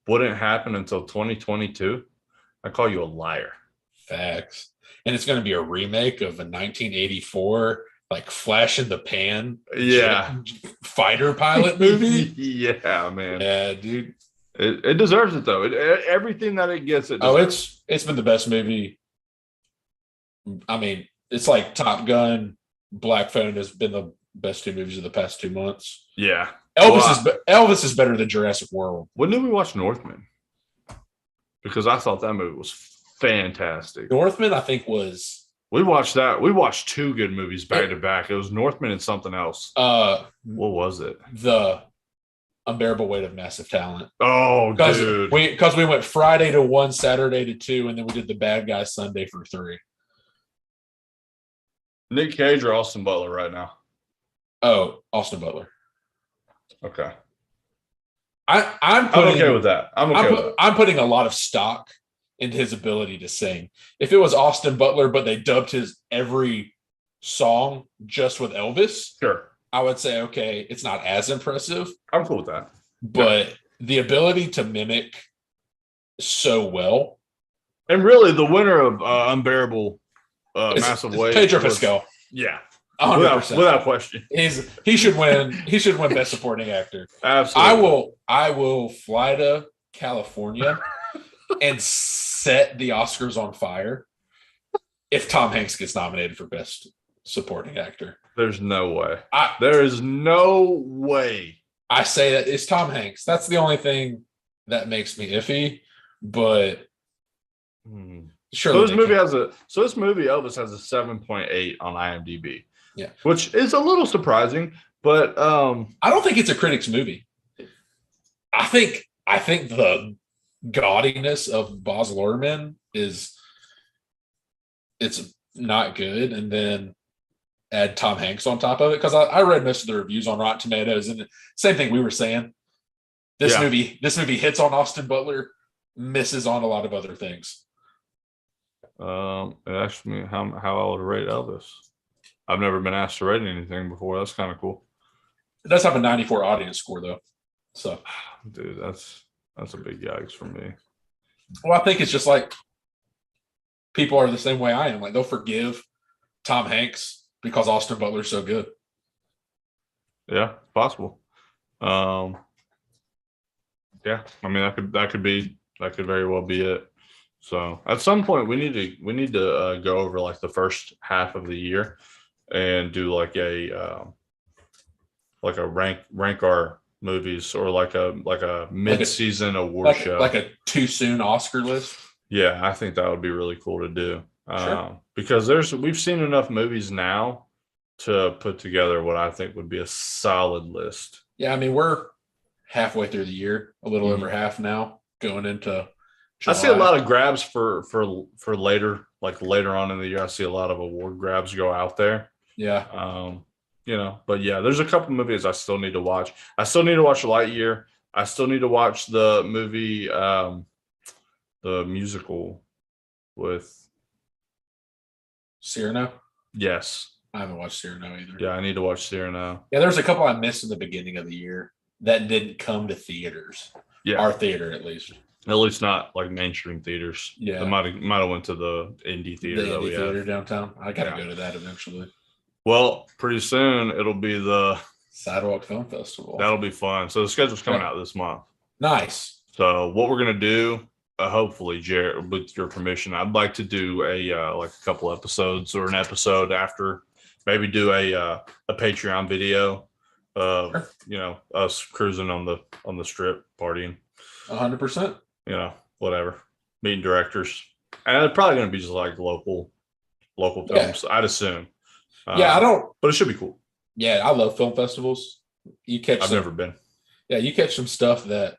wouldn't happen until 2022, I call you a liar. Facts. And it's going to be a remake of a 1984 like flash in the pan Yeah. fighter pilot movie. Yeah, man. Yeah, dude. It deserves it though. Everything that it gets, it Oh, deserves. it's been the best movie. I mean, it's like Top Gun, Black Phone has been the best two movies of the past 2 months. Yeah. Elvis is better than Jurassic World. When did we watch Northman? Because I thought that movie was fantastic. Northman, I think, was We watched that. We watched 2 good movies back to back. It was Northman and something else. What was it? The Unbearable Weight of Massive Talent. Oh, dude. Because we went Friday to 1, Saturday to 2, and then we did The Bad Guys Sunday for 3. Nick Cage or Austin Butler right now? Oh, Austin Butler. Okay. I'm okay with that. I'm putting a lot of stock into his ability to sing. If it was Austin Butler, but they dubbed his every song just with Elvis, Sure. I would say, okay, it's not as impressive. I'm cool with that. But the ability to mimic so well. And really, the winner of Unbearable Massive Weight. Pedro Pascal. Yeah. 100%. Without question. He should win. He should win Best Supporting Actor. Absolutely. I will fly to California and set the Oscars on fire if Tom Hanks gets nominated for Best Supporting Actor. There's no way. There is no way. I say that it's Tom Hanks. That's the only thing that makes me iffy. But surely this movie Elvis has a 7.8 on IMDb. Yeah. Which is a little surprising, but I don't think it's a critic's movie. I think the gaudiness of Baz Luhrmann it's not good, and then add Tom Hanks on top of it, because I read most of the reviews on Rotten Tomatoes, and same thing we were saying. This movie hits on Austin Butler, misses on a lot of other things. it asked me how I would rate Elvis. I've never been asked to rate anything before. That's kind of cool. It does have a 94 audience score though. So, dude, that's a big yikes for me. Well, I think it's just like people are the same way I am. Like they'll forgive Tom Hanks because Austin Butler's so good. Yeah, possible. Yeah, I mean that could very well be it. So at some point we need to go over like the first half of the year and do like a rank our movies, or like a mid-season award show, like a too soon Oscar list. Yeah, I think that would be really cool to do. Sure. Because we've seen enough movies now to put together what I think would be a solid list. Yeah, I mean we're halfway through the year, a little over half now, going into July. I see a lot of grabs for later, like later on in the year. I see a lot of award grabs go out there. Yeah. But yeah, there's a couple movies I still need to watch. I still need to watch Lightyear. I still need to watch the movie, the musical with Cyrano. Yes. I haven't watched Cyrano either. Yeah, I need to watch Cyrano. Yeah, there's a couple I missed in the beginning of the year that didn't come to theaters. Yeah, our theater at least. At least not like mainstream theaters. Yeah, they might have went to the indie theater. The indie theater downtown. I gotta go to that eventually. Well, pretty soon it'll be the Sidewalk Film Festival. That'll be fun. So the schedule's coming out this month. Nice. So what we're gonna do, hopefully, Jared, with your permission, I'd like to do a like a couple episodes or an episode after. Maybe do a Patreon video of us cruising on the strip partying. 100%. Whatever, meeting directors, and it's probably going to be just like local films. Yeah. I'd assume. I don't. But it should be cool. Yeah, I love film festivals. I've never been. Yeah, you catch some stuff that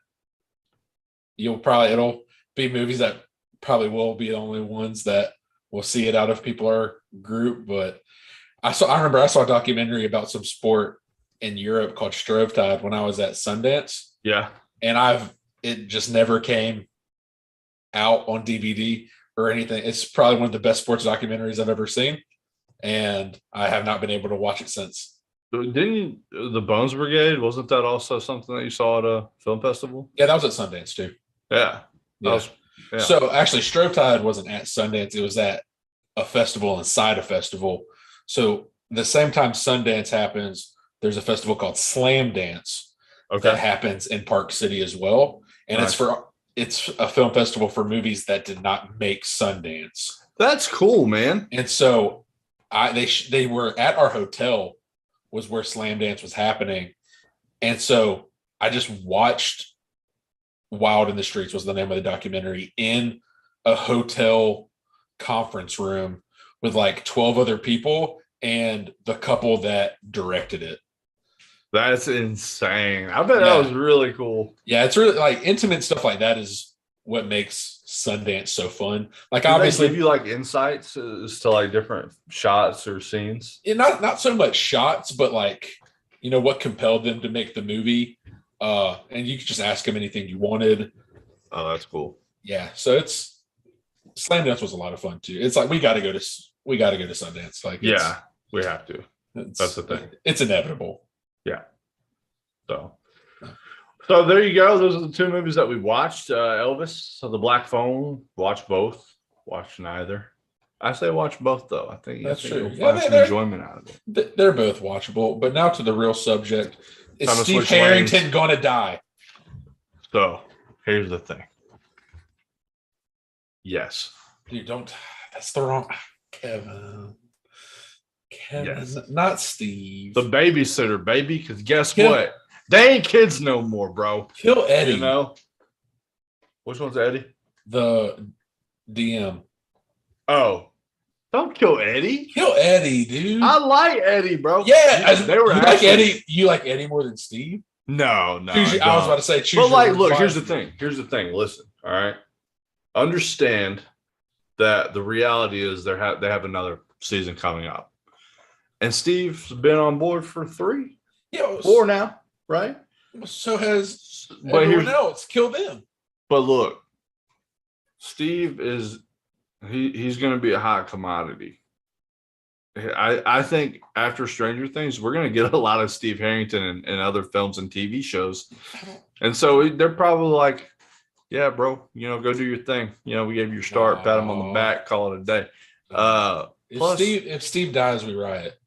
it'll be movies that probably will be the only ones that will see it out of people our group. But I remember I saw a documentary about some sport in Europe called Strobe Tide when I was at Sundance. Yeah. And it just never came out on DVD or anything. It's probably one of the best sports documentaries I've ever seen. And I have not been able to watch it since. Didn't the Bones Brigade, wasn't that also something that you saw at a film festival? Yeah, that was at Sundance too. Yeah. Yeah. So actually Strobe Tide wasn't at Sundance. It was at a festival inside a festival. So the same time Sundance happens, there's a festival called Slam Dance that happens in Park City as well. And it's a film festival for movies that did not make Sundance. That's cool, man. And so they were at our hotel was where Slam Dance was happening. And so I just watched Wild in the Streets was the name of the documentary in a hotel conference room with like 12 other people and the couple that directed it. That's insane. I bet that was really cool. Yeah, it's really like intimate stuff like that is what makes Sundance so fun. Like Did obviously they give you like insights as to like different shots or scenes. Not so much shots, but like, what compelled them to make the movie. And you could just ask them anything you wanted. Oh, that's cool. Yeah. So Slam Dance was a lot of fun too. It's like we gotta go to Sundance. Like we have to. That's the thing. It's inevitable. Yeah. So there you go. Those are the two movies that we watched. Elvis, The Black Phone. Watch both. Watch neither. I say watch both though. I think true. You'll find some enjoyment out of it. They're both watchable. But now to the real subject. Is Steve Harrington going to die? So here's the thing. Yes. Dude, don't. That's the wrong. Kevin, yes. Not Steve. The babysitter, baby. Because guess what? They ain't kids no more, bro. Kill Eddie. Which one's Eddie? The DM. Oh. Don't kill Eddie. Kill Eddie, dude. I like Eddie, bro. Yeah, they were you actually, like Eddie. You like Eddie more than Steve? No. I was about to say, choose. But like, your look, words here's the wisely. thing. Here's the thing. Listen, all right. Understand that the reality is they have another season coming up, and Steve's been on board for 3, Yeah, 4 now, right? So has But everyone else. Kill them. But look, Steve is he's going to be a hot commodity. I think after Stranger Things, we're going to get a lot of Steve Harrington in other films and TV shows. And so they're probably like, yeah, bro, go do your thing. We gave you your start, pat him on the back, call it a day. If Steve dies, we riot.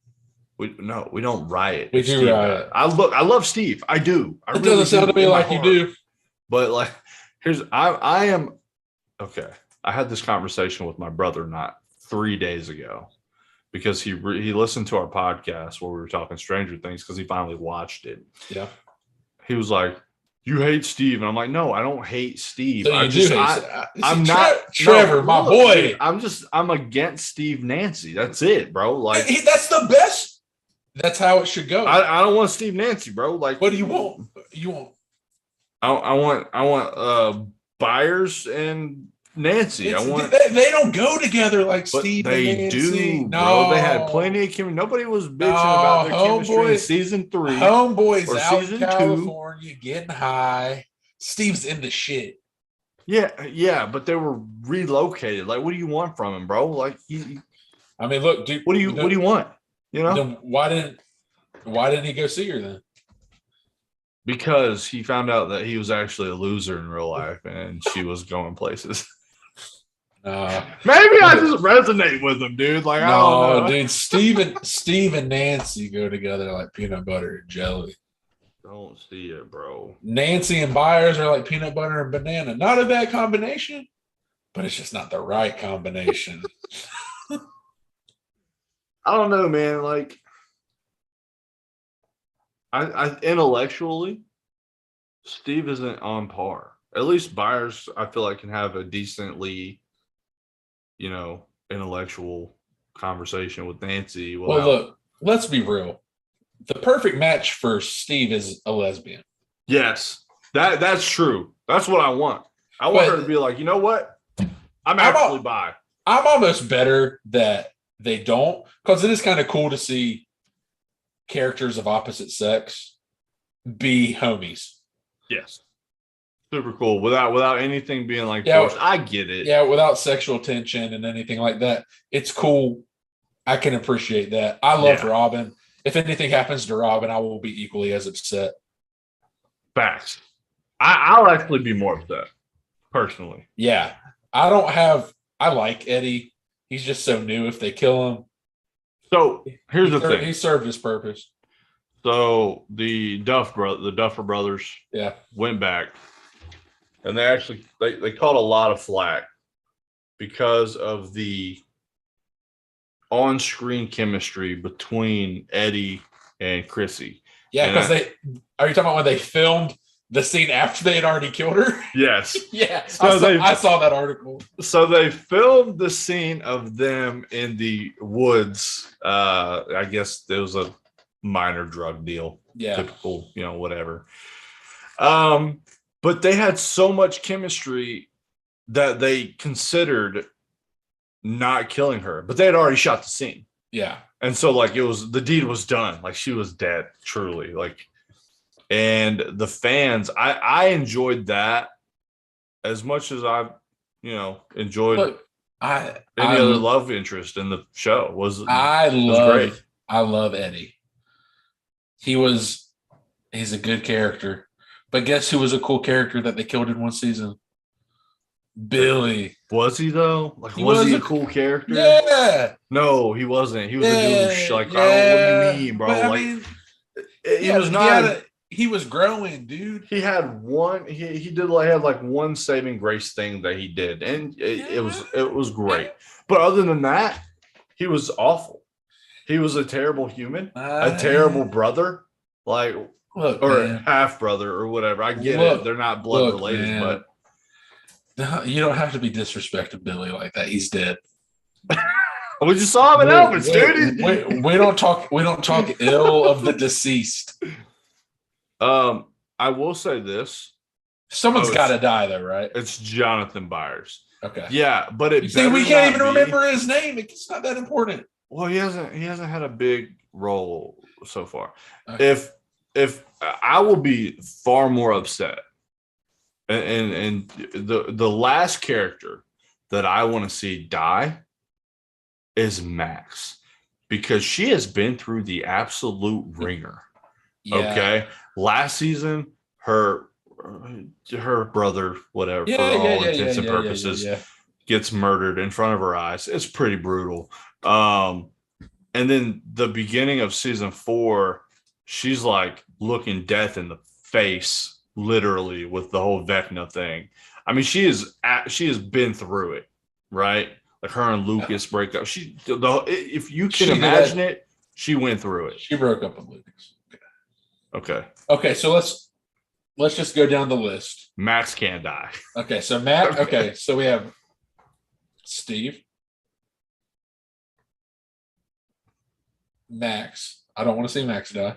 We don't riot. We do riot. I love Steve. I do. It doesn't sound to me like you do. But like, I am okay. I had this conversation with my brother not 3 days ago because he listened to our podcast where we were talking Stranger Things because he finally watched it. Yeah. He was like, "You hate Steve," and I'm like, "No, I don't hate Steve. So I'm not Trevor, my boy. Dude, I'm against Steve Nancy. That's it, bro. Like that's the best. That's how it should go. I don't want Steve Nancy, bro. Like, what do you want? You want? I want Byers and Nancy. They don't go together like Steve they and Nancy. do, bro. They had plenty of chemistry. Nobody was bitching about their chemistry in season 3. Homeboys or out season in California getting high. Steve's into shit. Yeah, but they were relocated. Like, what do you want from him, bro? Like, I mean, look, dude. What do you want? Then why didn't he go see her then? Because he found out that he was actually a loser in real life, and she was going places. Maybe I just resonate with him, dude. Like, I don't know. Dude. Steve and Nancy go together like peanut butter and jelly. Don't see it, bro. Nancy and Byers are like peanut butter and banana. Not a bad combination, but it's just not the right combination. I don't know, man. Like, I intellectually, Steve isn't on par. At least Byers, I feel like, can have a decently, intellectual conversation with Nancy. Well, look, let's be real. The perfect match for Steve is a lesbian. Yes, that's true. That's what I want. I want her to be like, you know what? I'm actually bi. I'm almost better that they don't, because it is kind of cool to see characters of opposite sex be homies. Yes. Super cool. Without anything being like forced. I get it. Yeah, without sexual tension and anything like that. It's cool. I can appreciate that. I love Robin. If anything happens to Robin, I will be equally as upset. Facts. I'll actually be more upset, personally. Yeah. I like Eddie. He's just so new if they kill him. So here's the thing. He served his purpose. So the Duffer Brothers went back, and they actually they caught a lot of flack because of the on-screen chemistry between Eddie and Chrissy. Yeah, because are you talking about when they filmed the scene after they had already killed her? Yes. Yeah. I saw that article. So they filmed the scene of them in the woods. I guess there was a minor drug deal. Yeah. Typical, whatever. But they had so much chemistry that they considered not killing her, but they had already shot the scene. Yeah. And so like the deed was done. Like she was dead, truly. Like, and the fans, I enjoyed that as much as I, enjoyed any other love interest in the show. I love Eddie. He's a good character. But guess who was a cool character that they killed in one season? Billy. Was he though? Like, was he a cool character? Yeah. No, he wasn't. He was a douche. Like, what do you mean, bro? But, like, he was not. He was growing, dude. He had one. He did have like one saving grace thing that he did, and it was great. But other than that, he was awful. He was a terrible human, a terrible brother, like half brother or whatever. I get it; they're not blood related, man. But you don't have to be disrespecting Billy like that. He's dead. We just saw him in Elvis, dude. We don't talk ill of the deceased. I will say this. Someone's got to die, though, right? It's Jonathan Byers. Okay. Yeah, but it. You see, we can't even remember his name. It's not that important. Well, he hasn't had a big role so far. Okay. If I will be far more upset, and the last character that I want to see die is Max, because she has been through the absolute ringer. Yeah. Okay, last season her brother, whatever, for all intents and purposes, gets murdered in front of her eyes. It's pretty brutal. And then the beginning of season 4, she's like looking death in the face, literally, with the whole Vecna thing. I mean, she has been through it, right? Like her and Lucas break up. If you can imagine it, she went through it. She broke up with Lucas. Okay. So let's just go down the list. Max can't die. Okay, so Matt. Okay, so we have Steve, Max. I don't want to see Max die.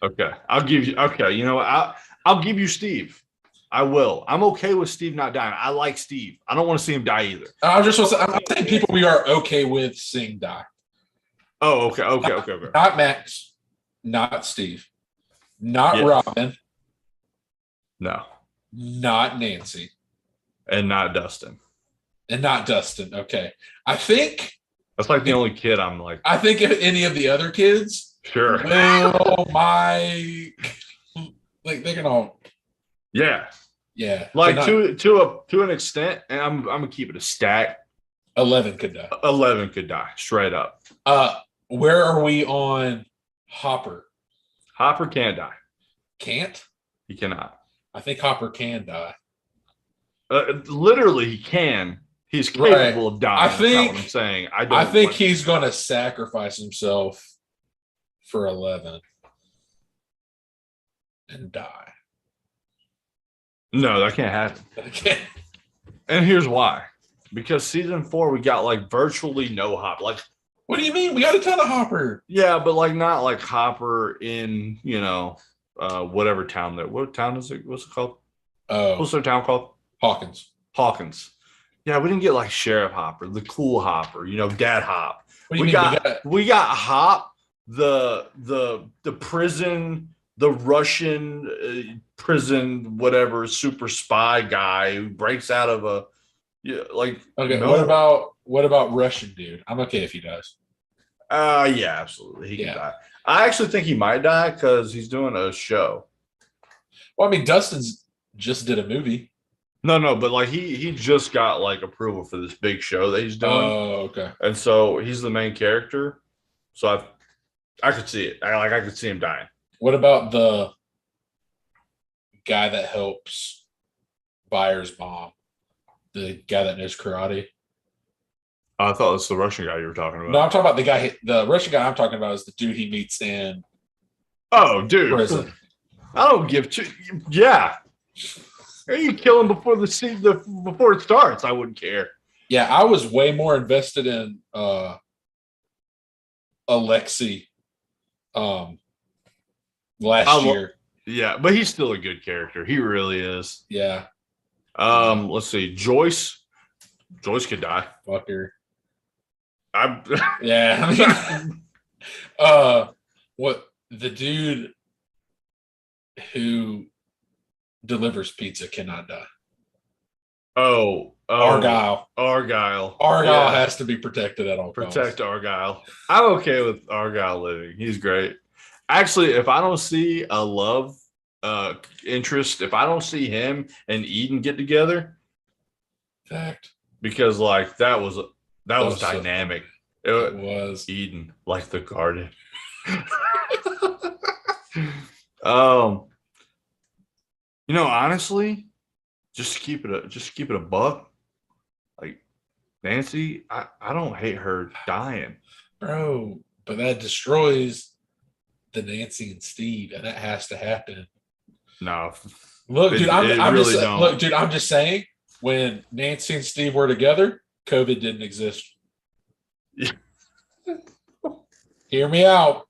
Okay, I'll give you. Okay, you know what? I'll give you Steve. I will. I'm okay with Steve not dying. I like Steve. I don't want to see him die either. I'm saying people we are okay with seeing die. Oh, okay. Not Max, not Steve, not Robin. No. Not Nancy. And not Dustin. Okay. I think that's like the only kid I'm like. I think if any of the other kids. Sure. Oh my. Like they can all. Yeah. Yeah. Like to an extent, and I'm gonna keep it a stack. 11 could die. 11 could die straight up. Where are we on Hopper? Hopper can't die. Can't? He cannot. I think Hopper can die. Literally, he can. He's capable of dying. I think. That's what I'm saying. I think he's going to sacrifice himself for 11 and die. No, that can't happen. Okay. And here's why: because season 4, we got like virtually no Hopper. Like, what do you mean? We got a ton of Hopper. Yeah, but like not like Hopper in whatever town that. What town is it? What's it called? What's their town called? Hawkins. Yeah, we didn't get like Sheriff Hopper, the cool Hopper, Dad Hop. We got Hop, the prison, the Russian prison, whatever, super spy guy who breaks out of a Okay, no. What about Russian dude? I'm okay if he dies. Yeah, absolutely. He can die. I actually think he might die because he's doing a show. Well, I mean, Dustin's just did a movie. No, but like he just got like approval for this big show that he's doing. Oh, okay. And so he's the main character. So I could see it. I could see him dying. What about the guy that helps Byers' mom? The guy that knows karate? I thought it was the Russian guy you were talking about. No, I'm talking about the guy. The Russian guy I'm talking about is the dude he meets in. Oh, dude! Prison. I don't give two. Yeah, are you killing before before it starts? I wouldn't care. Yeah, I was way more invested in Alexei last year. Yeah, but he's still a good character. He really is. Yeah. Let's see. Joyce could die. Fuck her. Yeah. What the dude who delivers pizza cannot die. Oh, Argyle. Argyle has to be protected at all costs. Protect Argyle. I'm okay with Argyle living. He's great. Actually, if I don't see a love interest, if I don't see him and Eden get together, fact, because like that was dynamic. It was Eden, like the garden. Honestly, just keep it a buck. Like Nancy, I don't hate her dying, bro, but that destroys the Nancy and Steve, and that has to happen. No, look, dude, I'm just saying, when Nancy and Steve were together, COVID didn't exist. Hear me out.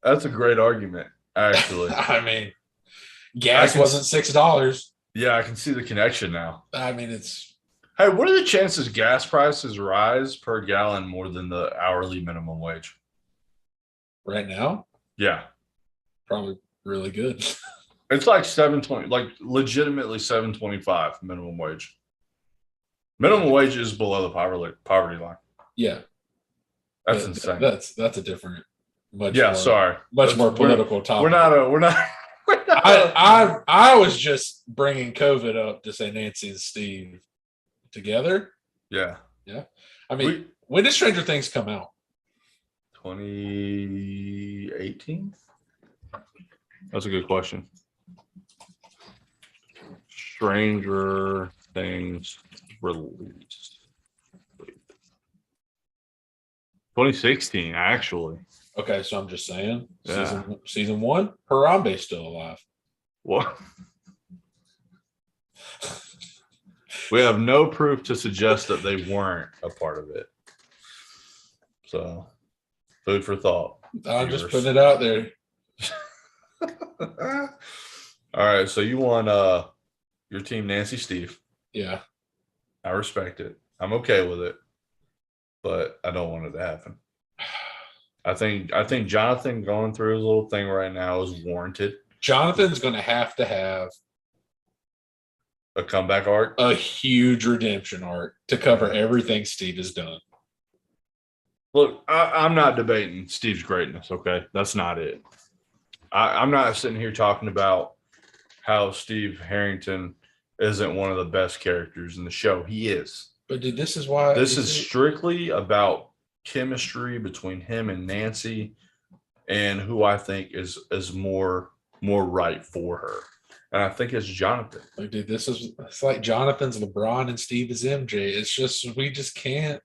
That's a great argument, actually. I mean, I gas can wasn't $6. Yeah, I can see the connection now. I mean, it's Hey, what are the chances gas prices rise per gallon more than the hourly minimum wage? right now Yeah. probably really good. It's like 720, like legitimately 725 minimum wage. Minimum wage is below the poverty line. Yeah, That's but insane. that's a different, Yeah, sorry. much more political topic. We're not we're not I was just bringing COVID up to say Nancy and Steve together. Yeah. I mean, when did Stranger Things come out? 2018? That's a good question. Stranger Things released. 2016, actually. Okay, so I'm just saying, Yeah. season one, Harambe's still alive. What? We have no proof to suggest that they weren't a part of it. So, food for thought. I'm just putting it out there. All right, so you won your team Nancy Steve. Yeah. I respect it. I'm okay with it. But I don't want it to happen. I think Jonathan going through his little thing right now is warranted. Jonathan's going to have A comeback arc, a huge redemption arc to cover everything Steve has done. Look, I'm not debating Steve's greatness. Okay, that's not it. I'm not sitting here talking about how Steve Harrington isn't one of the best characters in the show. He is. But dude, this is why this is strictly about chemistry between him and Nancy, and who I think is more right for her. And I think it's Jonathan. Like, dude, it's like Jonathan's LeBron and Steve is MJ. It's just we just can't.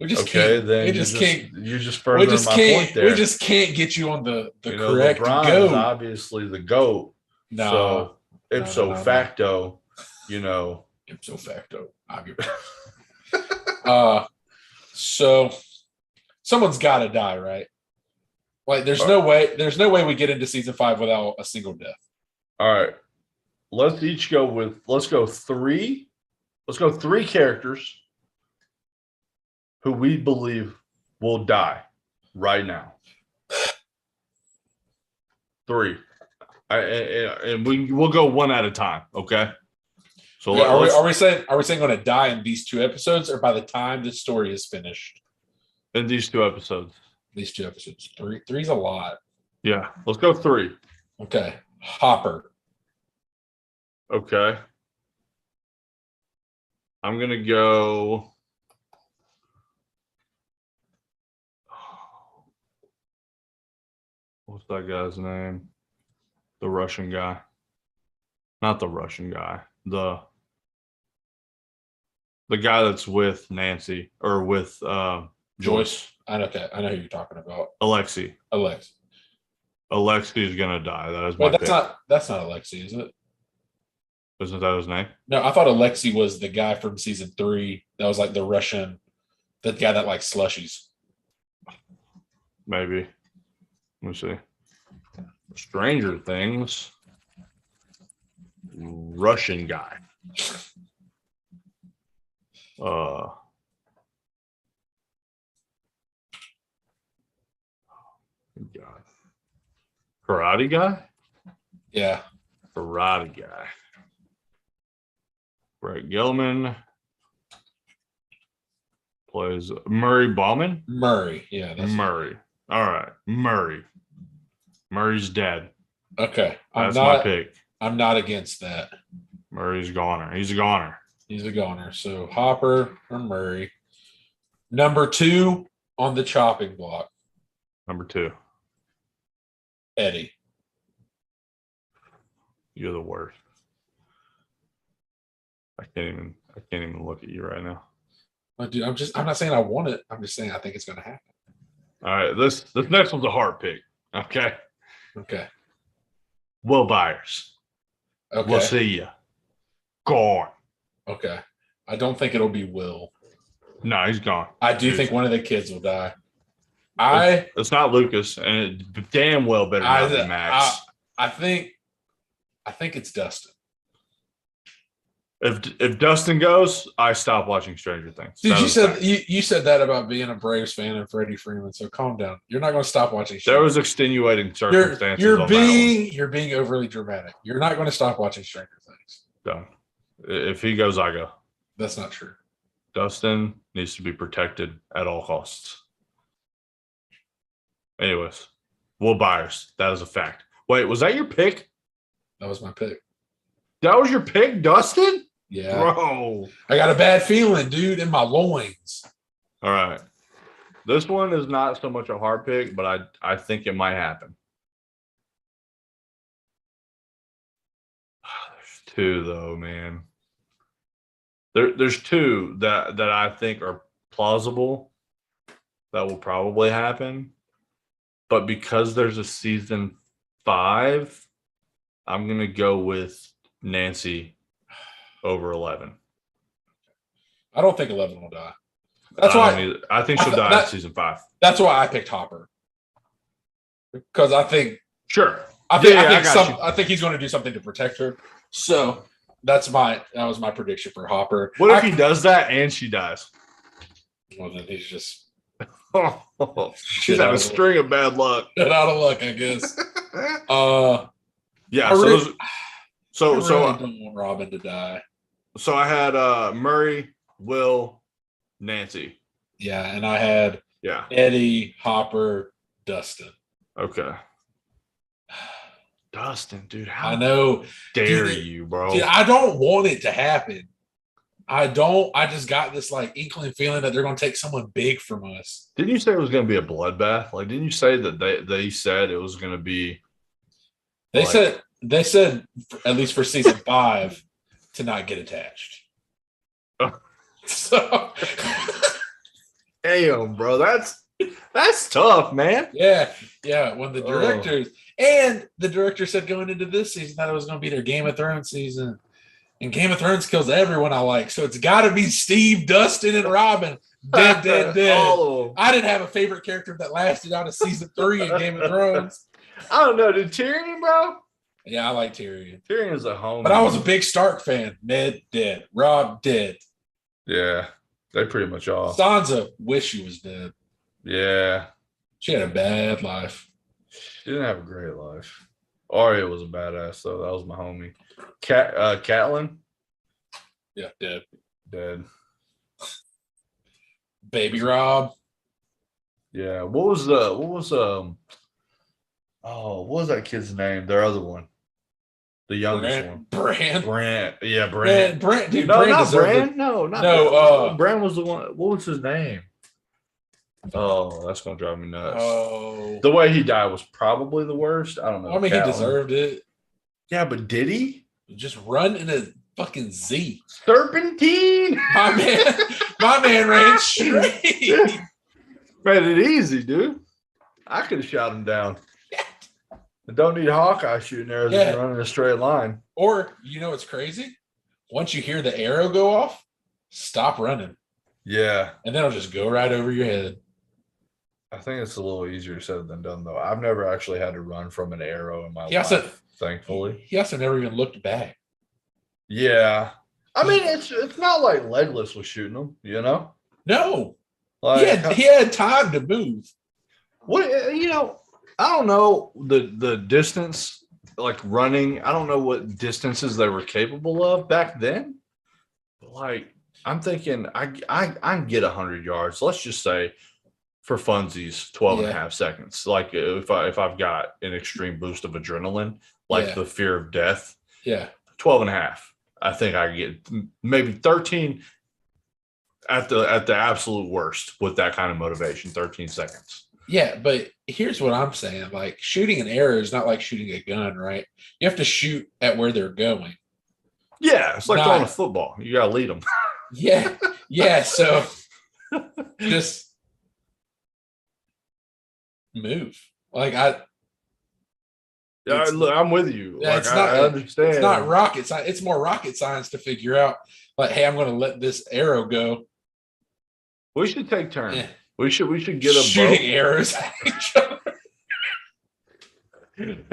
We just can't. Then we just can't. You're just furthering my point there. We just can't get you on the correct LeBron goat. is obviously the GOAT. No, so ipso facto, ipso facto. So someone's got to die, right? Like, there's no way we get into season 5 without a single death. All right, let's go three characters who we believe will die right now. 3. And we'll go one at a time, okay? So are we saying going to die in these 2 episodes, or by the time the story is finished? In these 2 episodes. These 2 episodes. Three's a lot. Yeah, let's go 3. Okay, Hopper. Okay. I'm gonna go. What's that guy's name? The Russian guy. Not the Russian guy. The guy that's with Nancy or with Joyce. I know who you're talking about. Alexei. Alexei is gonna die. That is my pick. That's not Alexei, is it? Isn't that his name? No, I thought Alexei was the guy from season 3. That was like the Russian, the guy that likes slushies. Maybe. Let me see. Stranger Things. Russian guy. God. Karate guy? Yeah. Karate guy. Brett Gelman plays Murray Bauman. Murray, yeah. Murray. All right, Murray. Murray's dead. Okay, that's my pick. I'm not against that. Murray's goner. He's a goner. He's a goner. So Hopper or Murray. Number 2 on the chopping block. Number 2. Eddie. You're the worst. I can't even look at you right now. But dude, I'm not saying I want it. I'm just saying I think it's going to happen. All right, this next one's a hard pick. Okay. Will Byers. Okay. We'll see you. Gone. Okay. I don't think it'll be Will. No, he's gone. I do think one of the kids will die. I It's not Lucas, and it damn well better not be Max. I think it's Dustin. If Dustin goes, I stop watching Stranger Things. Dude, you said that about being a Braves fan and Freddie Freeman. So calm down. You're not going to stop watching. There was extenuating circumstances. You're being overly dramatic. You're not going to stop watching Stranger Things. So, if he goes, I go. That's not true. Dustin needs to be protected at all costs. Anyways, Will Byers. That is a fact. Wait, was that your pick? That was my pick. That was your pick, Dustin? Yeah. Bro. I got a bad feeling, dude, in my loins. All right. This one is not so much a hard pick, but I think it might happen. There's two, though, man. There's two that I think are plausible that will probably happen. But because there's a season 5, I'm going to go with Nancy over 11. I don't think 11 will die. That's why I think she'll die in season 5. That's why I picked Hopper. Because I think sure. I think he's going to do something to protect her. So that was my prediction for Hopper. What if he does that and she dies? Well, then he's just she's had a string of bad luck. Out of luck, I guess. Yeah. I really don't want Robin to die. So I had Murray, Will, Nancy. Yeah, and I had Eddie, Hopper, Dustin. Okay. Dustin, dude, how I know dare you, bro? Dude, I don't want it to happen. I just got this like inkling feeling that they're going to take someone big from us. Didn't you say it was going to be a bloodbath? Like, didn't you say that they said it was going to be? They said at least for season 5 to not get attached. So, damn, bro, that's tough, man. Yeah. When the director said going into this season that it was going to be their Game of Thrones season. And Game of Thrones kills everyone I like. So it's got to be Steve, Dustin, and Robin. Dead. I didn't have a favorite character that lasted out of season 3 in Game of Thrones. I don't know. Did Tyrion, bro? Yeah, I like Tyrion. Tyrion's a homie. But I was a big Stark fan. Ned dead. Rob dead. Yeah, they pretty much all. Sansa wish she was dead. Yeah. She had a bad life. She didn't have a great life. Arya was a badass, though. That was my homie. Catelyn? Yeah, dead. Baby Rob. Yeah. What was that kid's name? Their other one. The youngest one. Bran. Yeah, Bran. Bran, dude. No, Bran not Bran. It. No. Bran was the one. What was his name? Oh, that's gonna drive me nuts. Oh, the way he died was probably the worst. I don't know. I mean, he deserved it. Yeah, but did he? Just run in a fucking Z. Serpentine. My man ran straight. Made it easy, dude. I could have shot him down. I don't need Hawkeye shooting arrows if you're running a straight line. Or, you know what's crazy? Once you hear the arrow go off, stop running. Yeah. And then it'll just go right over your head. I think it's a little easier said than done, though. I've never actually had to run from an arrow in my life, thankfully. He also never even looked back. Yeah. I mean, it's not like Legless was shooting them, you know? No. Like, he had time to move. What, I don't know the distance, like running. I don't know what distances they were capable of back then. But like, I'm thinking I can get 100 yards. Let's just say for funsies, 12 and a half seconds. Like if I've got an extreme boost of adrenaline, like the fear of death. Yeah. 12 and a half. I think I get maybe 13 at the absolute worst with that kind of motivation, 13 seconds. Yeah, but here's what I'm saying. Like, shooting an arrow is not like shooting a gun, right? You have to shoot at where they're going. Yeah, it's like throwing a football. You got to lead them. Yeah. So just move. Like, I'm with you. Like, I understand. It's not rocket science. It's more rocket science to figure out, like, hey, I'm going to let this arrow go We should take turns. Yeah. We should get a shooting arrows at each other. And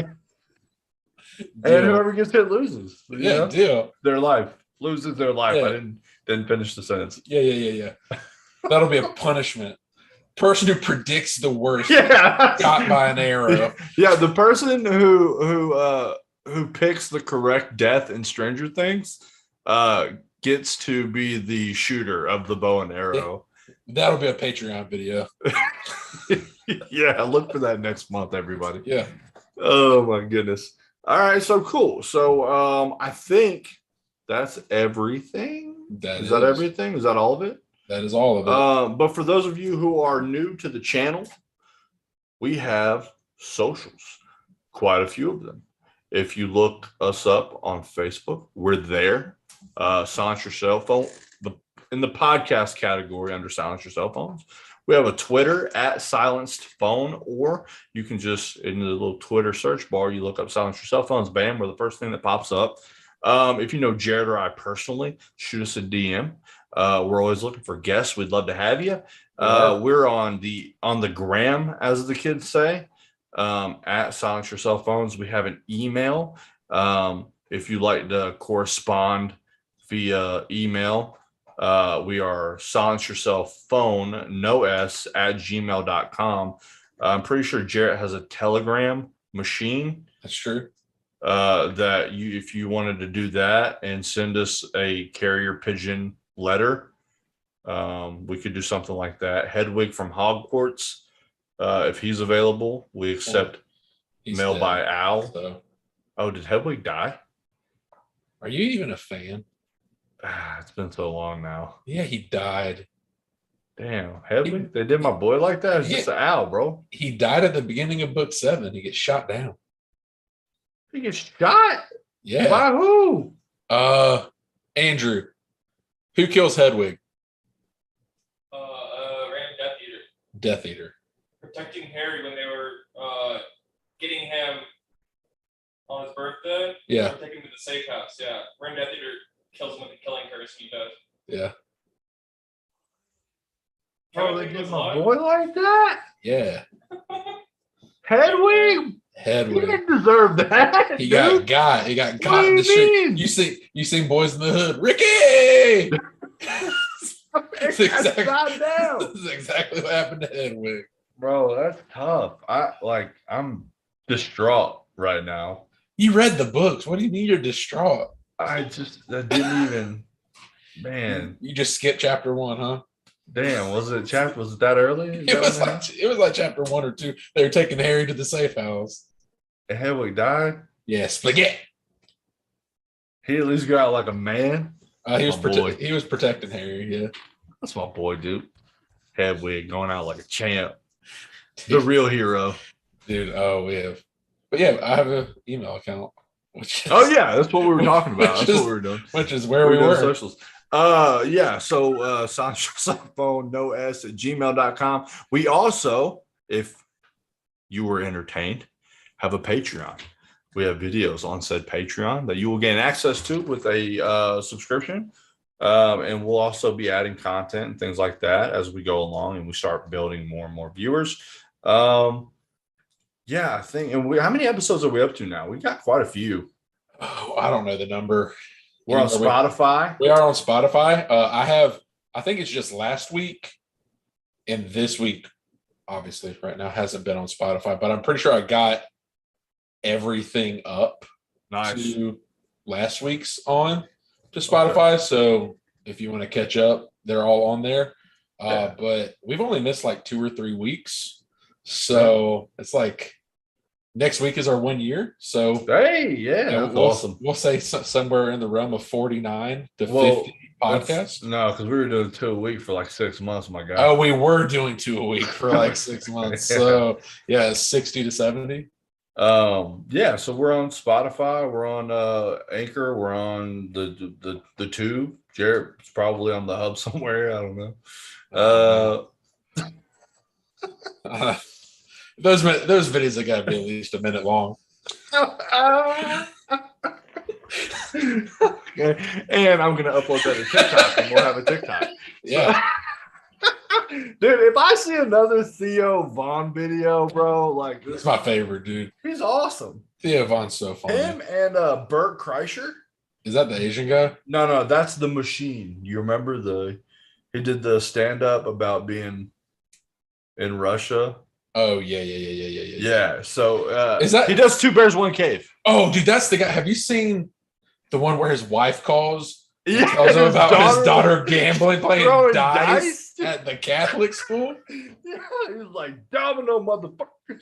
whoever gets hit loses. Deal. Their life loses their life. Yeah. I didn't finish the sentence. Yeah. That'll be a punishment. Person who predicts the worst Yeah, shot by an arrow. Yeah, the person who picks the correct death in Stranger Things gets to be the shooter of the bow and arrow. That'll be a Patreon video. Yeah, look for that next month, everybody. Yeah. Oh my goodness. All right, so cool. So I think that's everything. Is that everything? Is that all of it? That is all of it. But for those of you who are new to the channel, we have socials, quite a few of them. If you look us up on Facebook, we're there. Silence Your Cell Phone. In the podcast category under Silence Your Cell Phones. We have a Twitter at Silenced Phone, or you can just, in the little Twitter search bar, you look up Silence Your Cell Phones, bam, we're the first thing that pops up. If you know Jared or I personally, shoot us a DM. We're always looking for guests. We'd love to have you. We're on the gram, as the kids say, at Silence Your Cell Phones. We have an email. If you'd like to correspond via email, we are silence yourself phone, no S, at gmail.com. I'm pretty sure Jarrett has a Telegram machine. That's true. That if you wanted to do that and send us a carrier pigeon letter, we could do something like that. Hedwig from Hogwarts, if he's available, we accept mail by owl. So. Oh, did Hedwig die? Are you even a fan? It's been so long now. Yeah, he died. Damn, Hedwig? They did my boy like that? It's just an owl, bro. He died at the beginning of book 7. He gets shot down. He gets shot? Yeah. By who? Andrew. Who kills Hedwig? Random Death Eater. Death Eater. Protecting Harry when they were getting him on his birthday. Yeah. Take him to the safe house. Yeah. Random Death Eater kills him with the killing curse and he does. Yeah. Oh, they did my boy like that? Yeah. Hedwig? Hedwig. He didn't deserve that. He dude. got He got caught What in do the you street. mean? You seen Boys in the Hood. Ricky! That's exactly- not down. This is exactly what happened to Hedwig. Bro, that's tough. I'm distraught right now. You read the books. What do you mean you're distraught? I didn't even, man. You just skipped chapter 1, huh? Damn, was it that early? It was like chapter 1 or 2. They were taking Harry to the safe house. And Hedwig died? Yeah, spaghetti. He at least got like a man. He was My boy. he was protecting Harry. Yeah, That's my boy, dude. Hedwig going out like a champ. The real hero. dude. Oh, we have. But yeah, I have an email account. Which is, Oh yeah, that's what we were talking about. Which That's is- what we were doing. which is where we doing were. socials. Yeah. So silence your cell phone, no S at gmail.com. We also, if you were entertained, have a Patreon. We have videos on said Patreon that you will gain access to with a subscription. And we'll also be adding content and things like that as we go along and we start building more and more viewers. Yeah, I think. And how many episodes are we up to now? We got quite a few. Oh, I don't know the number. We're on Spotify. We are on Spotify. I think it's just last week and this week, obviously, right now hasn't been on Spotify, but I'm pretty sure I got everything up Nice. to last week's on to Spotify. So if you want to catch up, they're all on there. Yeah. But we've only missed like 2 or 3 weeks. So it's like next week is our 1 year. So Hey, yeah, that's we'll, awesome. We'll say somewhere in the realm of 49 to Well, 50 podcasts. No, because we were doing 2 a week for like 6 months, my guy. Oh, we were doing 2 a week for like 6 months. So yeah, 60 to 70. Yeah, so we're on Spotify, we're on Anchor, we're on the Tube. Jarrett's probably on the hub somewhere. I don't know. Those videos have got to be at least a minute long. Okay. And I'm gonna upload that to TikTok and we'll have a TikTok. Yeah. Dude, if I see another Theo Vaughn video, bro, like He's my favorite, dude. he's awesome. Theo Von's so funny. Him and Bert Kreischer. Is that the Asian guy? No, that's the Machine. You remember he did the stand up about being in Russia. Oh yeah. Yeah. So Is that he does Two Bears, One Cave? Oh, dude, that's the guy. Have you seen the one where his wife calls? Yeah, Tells him about his daughter gambling, playing throwing dice dice. at the Catholic school. Yeah, he was like domino motherfucker.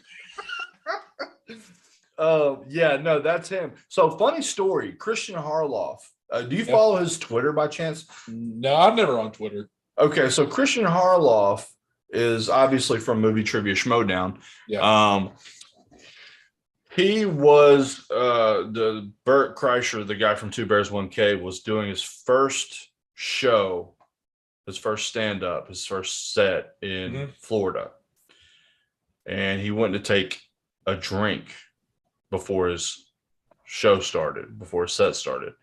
Yeah, no, that's him. So funny story, Christian Harloff. Do you Yep. follow his Twitter by chance? No, I'm never on Twitter. Okay, so Christian Harloff is obviously from Movie Trivia Schmodown. Yeah. He was the Bert Kreischer, the guy from Two Bears, One Cave, was doing his first show, his first stand-up, his first set in Florida. And he went to take a drink before his show started, before his set started.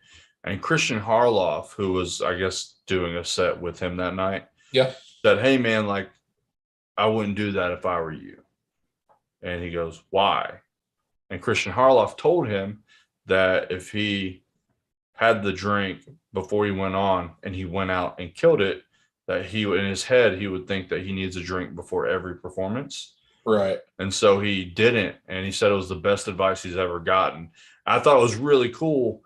And Christian Harloff, who was, I guess, doing a set with him that night, said, "Hey man, like, I wouldn't do that if I were you." And he goes, "Why?" And Christian Harloff told him that if he had the drink before he went on and he went out and killed it, that he, in his head, he would think that he needs a drink before every performance. Right. And so he didn't. And he said it was the best advice he's ever gotten. I thought it was really cool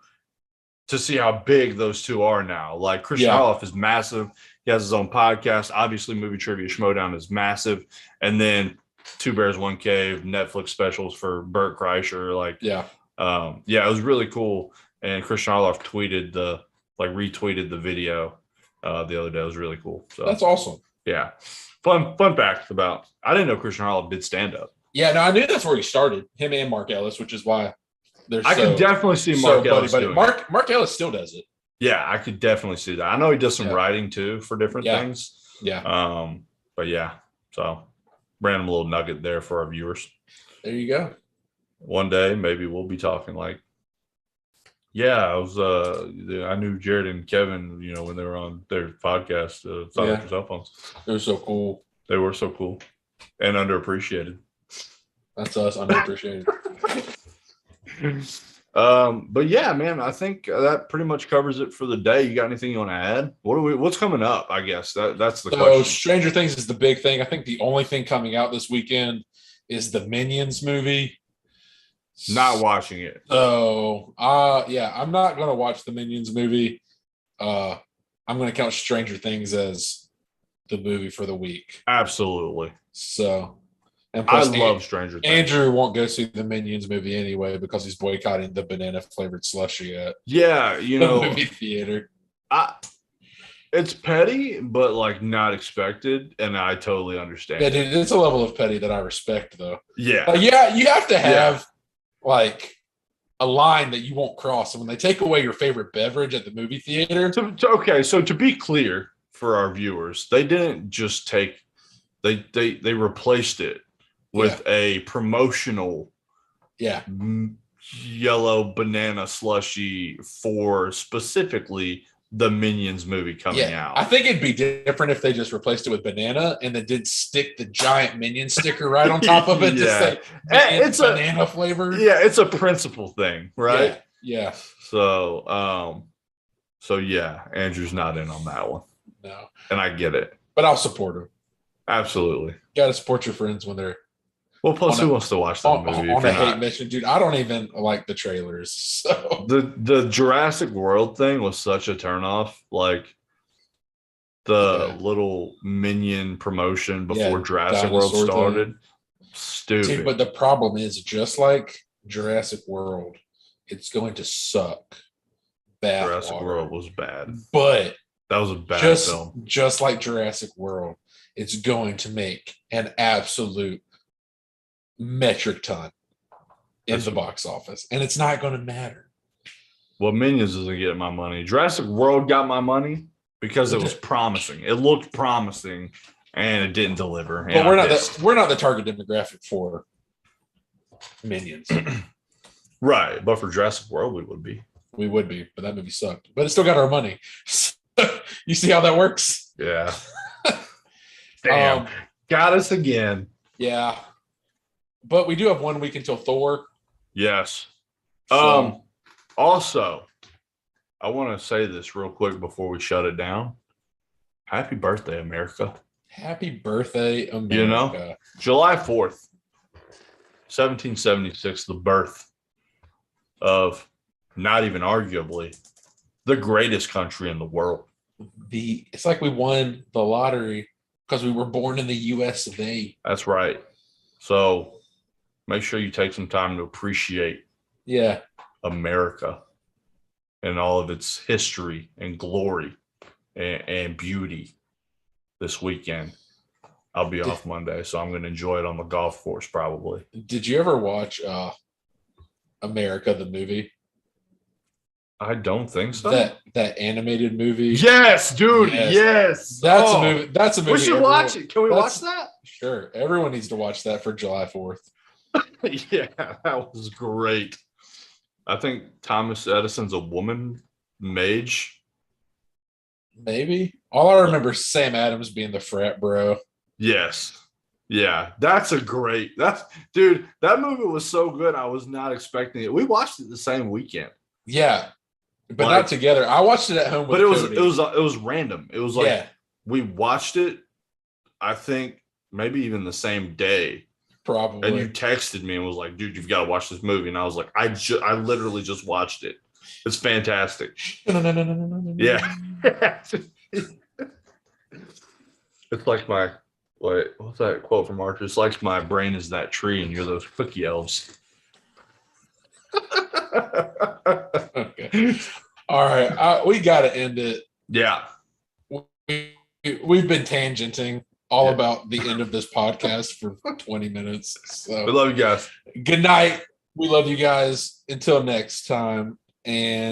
to see how big those two are now. Like Christian Harloff is massive. He has his own podcast. Obviously, Movie Trivia Schmodown is massive. And then Two Bears, One Cave, Netflix specials for Bert Kreischer. Like, it was really cool. And Christian Harloff retweeted the video the other day. It was really cool. So that's awesome. Yeah. Fun fact about, I didn't know Christian Harloff did stand up. Yeah, no, I knew that's where he started, him and Mark Ellis, which is why I could definitely see Mark Ellis doing it. Mark Ellis still does it. Yeah, I could definitely see that. I know he does some writing too for different things. Yeah. But yeah, so random little nugget there for our viewers. There you go. One day maybe we'll be talking like, I knew Jared and Kevin, when they were on their podcast, Silent Cell Phones. They were so cool. They were so cool and underappreciated. That's us, underappreciated. But yeah, man, I think that pretty much covers it for the day. You got anything you want to add? What's coming up? I guess that's the question. Stranger Things is the big thing. I think the only thing coming out this weekend is the Minions movie. Not watching it. So, I'm not going to watch the Minions movie. I'm going to count Stranger Things as the movie for the week. Absolutely. So, and I love Stranger Things. Andrew won't go see the Minions movie anyway because he's boycotting the banana flavored slushie at the movie theater. It's petty, but like not expected, and I totally understand. Yeah, dude, it's a level of petty that I respect, though. Yeah, you have to have like a line that you won't cross. And when they take away your favorite beverage at the movie theater, so to be clear for our viewers, they didn't just take they replaced it with a promotional yellow banana slushie for specifically the Minions movie coming out. I think it'd be different if they just replaced it with banana and then did stick the giant Minion sticker right on top of it to say it's banana flavor. Yeah, it's a principle thing, right? Yeah. So Andrew's not in on that one. No. And I get it. But I'll support him. Absolutely. Got to support your friends when they're plus who wants to watch that movie on a hate mission, dude? I don't even like the trailers. So the Jurassic World thing was such a turnoff. Like the little Minion promotion before Jurassic World started. Stupid. Dude, but the problem is, just like Jurassic World, it's going to suck. Jurassic World was bad. But that was a bad film. Just like Jurassic World, it's going to make an absolute metric ton in the box office, and it's not going to matter. Well, Minions isn't getting my money. Jurassic World got my money because it was promising. It looked promising, and it didn't deliver. But we're not the target demographic for Minions. Right, but for Jurassic World, we would be. We would be, but that movie sucked. But it still got our money. You see how that works? Yeah. Damn. Got us again. Yeah. But we do have 1 week until Thor. Yes. So, Also, I want to say this real quick before we shut it down. Happy birthday, America. happy birthday, America. You know? July 4th, 1776, the birth of not even arguably the greatest country in the world. It's like we won the lottery because we were born in the US of A. That's right. So make sure you take some time to appreciate Yeah. America and all of its history and glory and beauty this weekend. I'll be off Monday, so I'm going to enjoy it on the golf course probably. Did you ever watch America the movie? I don't think so. That animated movie? Yes, dude. Yes. That's a movie. That's a movie. We should watch it. Can we watch that? Sure. Everyone needs to watch that for July 4th. Yeah, that was great. I think Thomas Edison's a woman mage. Maybe. All I remember is Sam Adams being the frat bro. Yes. Yeah, that movie was so good. I was not expecting it. We watched it the same weekend. Yeah. But not together. I watched it at home with But Cody. it was random. It was like Yeah. we watched it, I think maybe even the same day. Probably. And you texted me and was like, dude, you've got to watch this movie. And I was like, I literally just watched it. It's fantastic. Yeah. It's like what's that quote from Archer? It's like my brain is that tree and you're those cookie elves. Okay. All right. We got to end it. Yeah. We've been tangenting all about the end of this podcast for 20 minutes. So We love you guys. good night. We love you guys. Until next time. And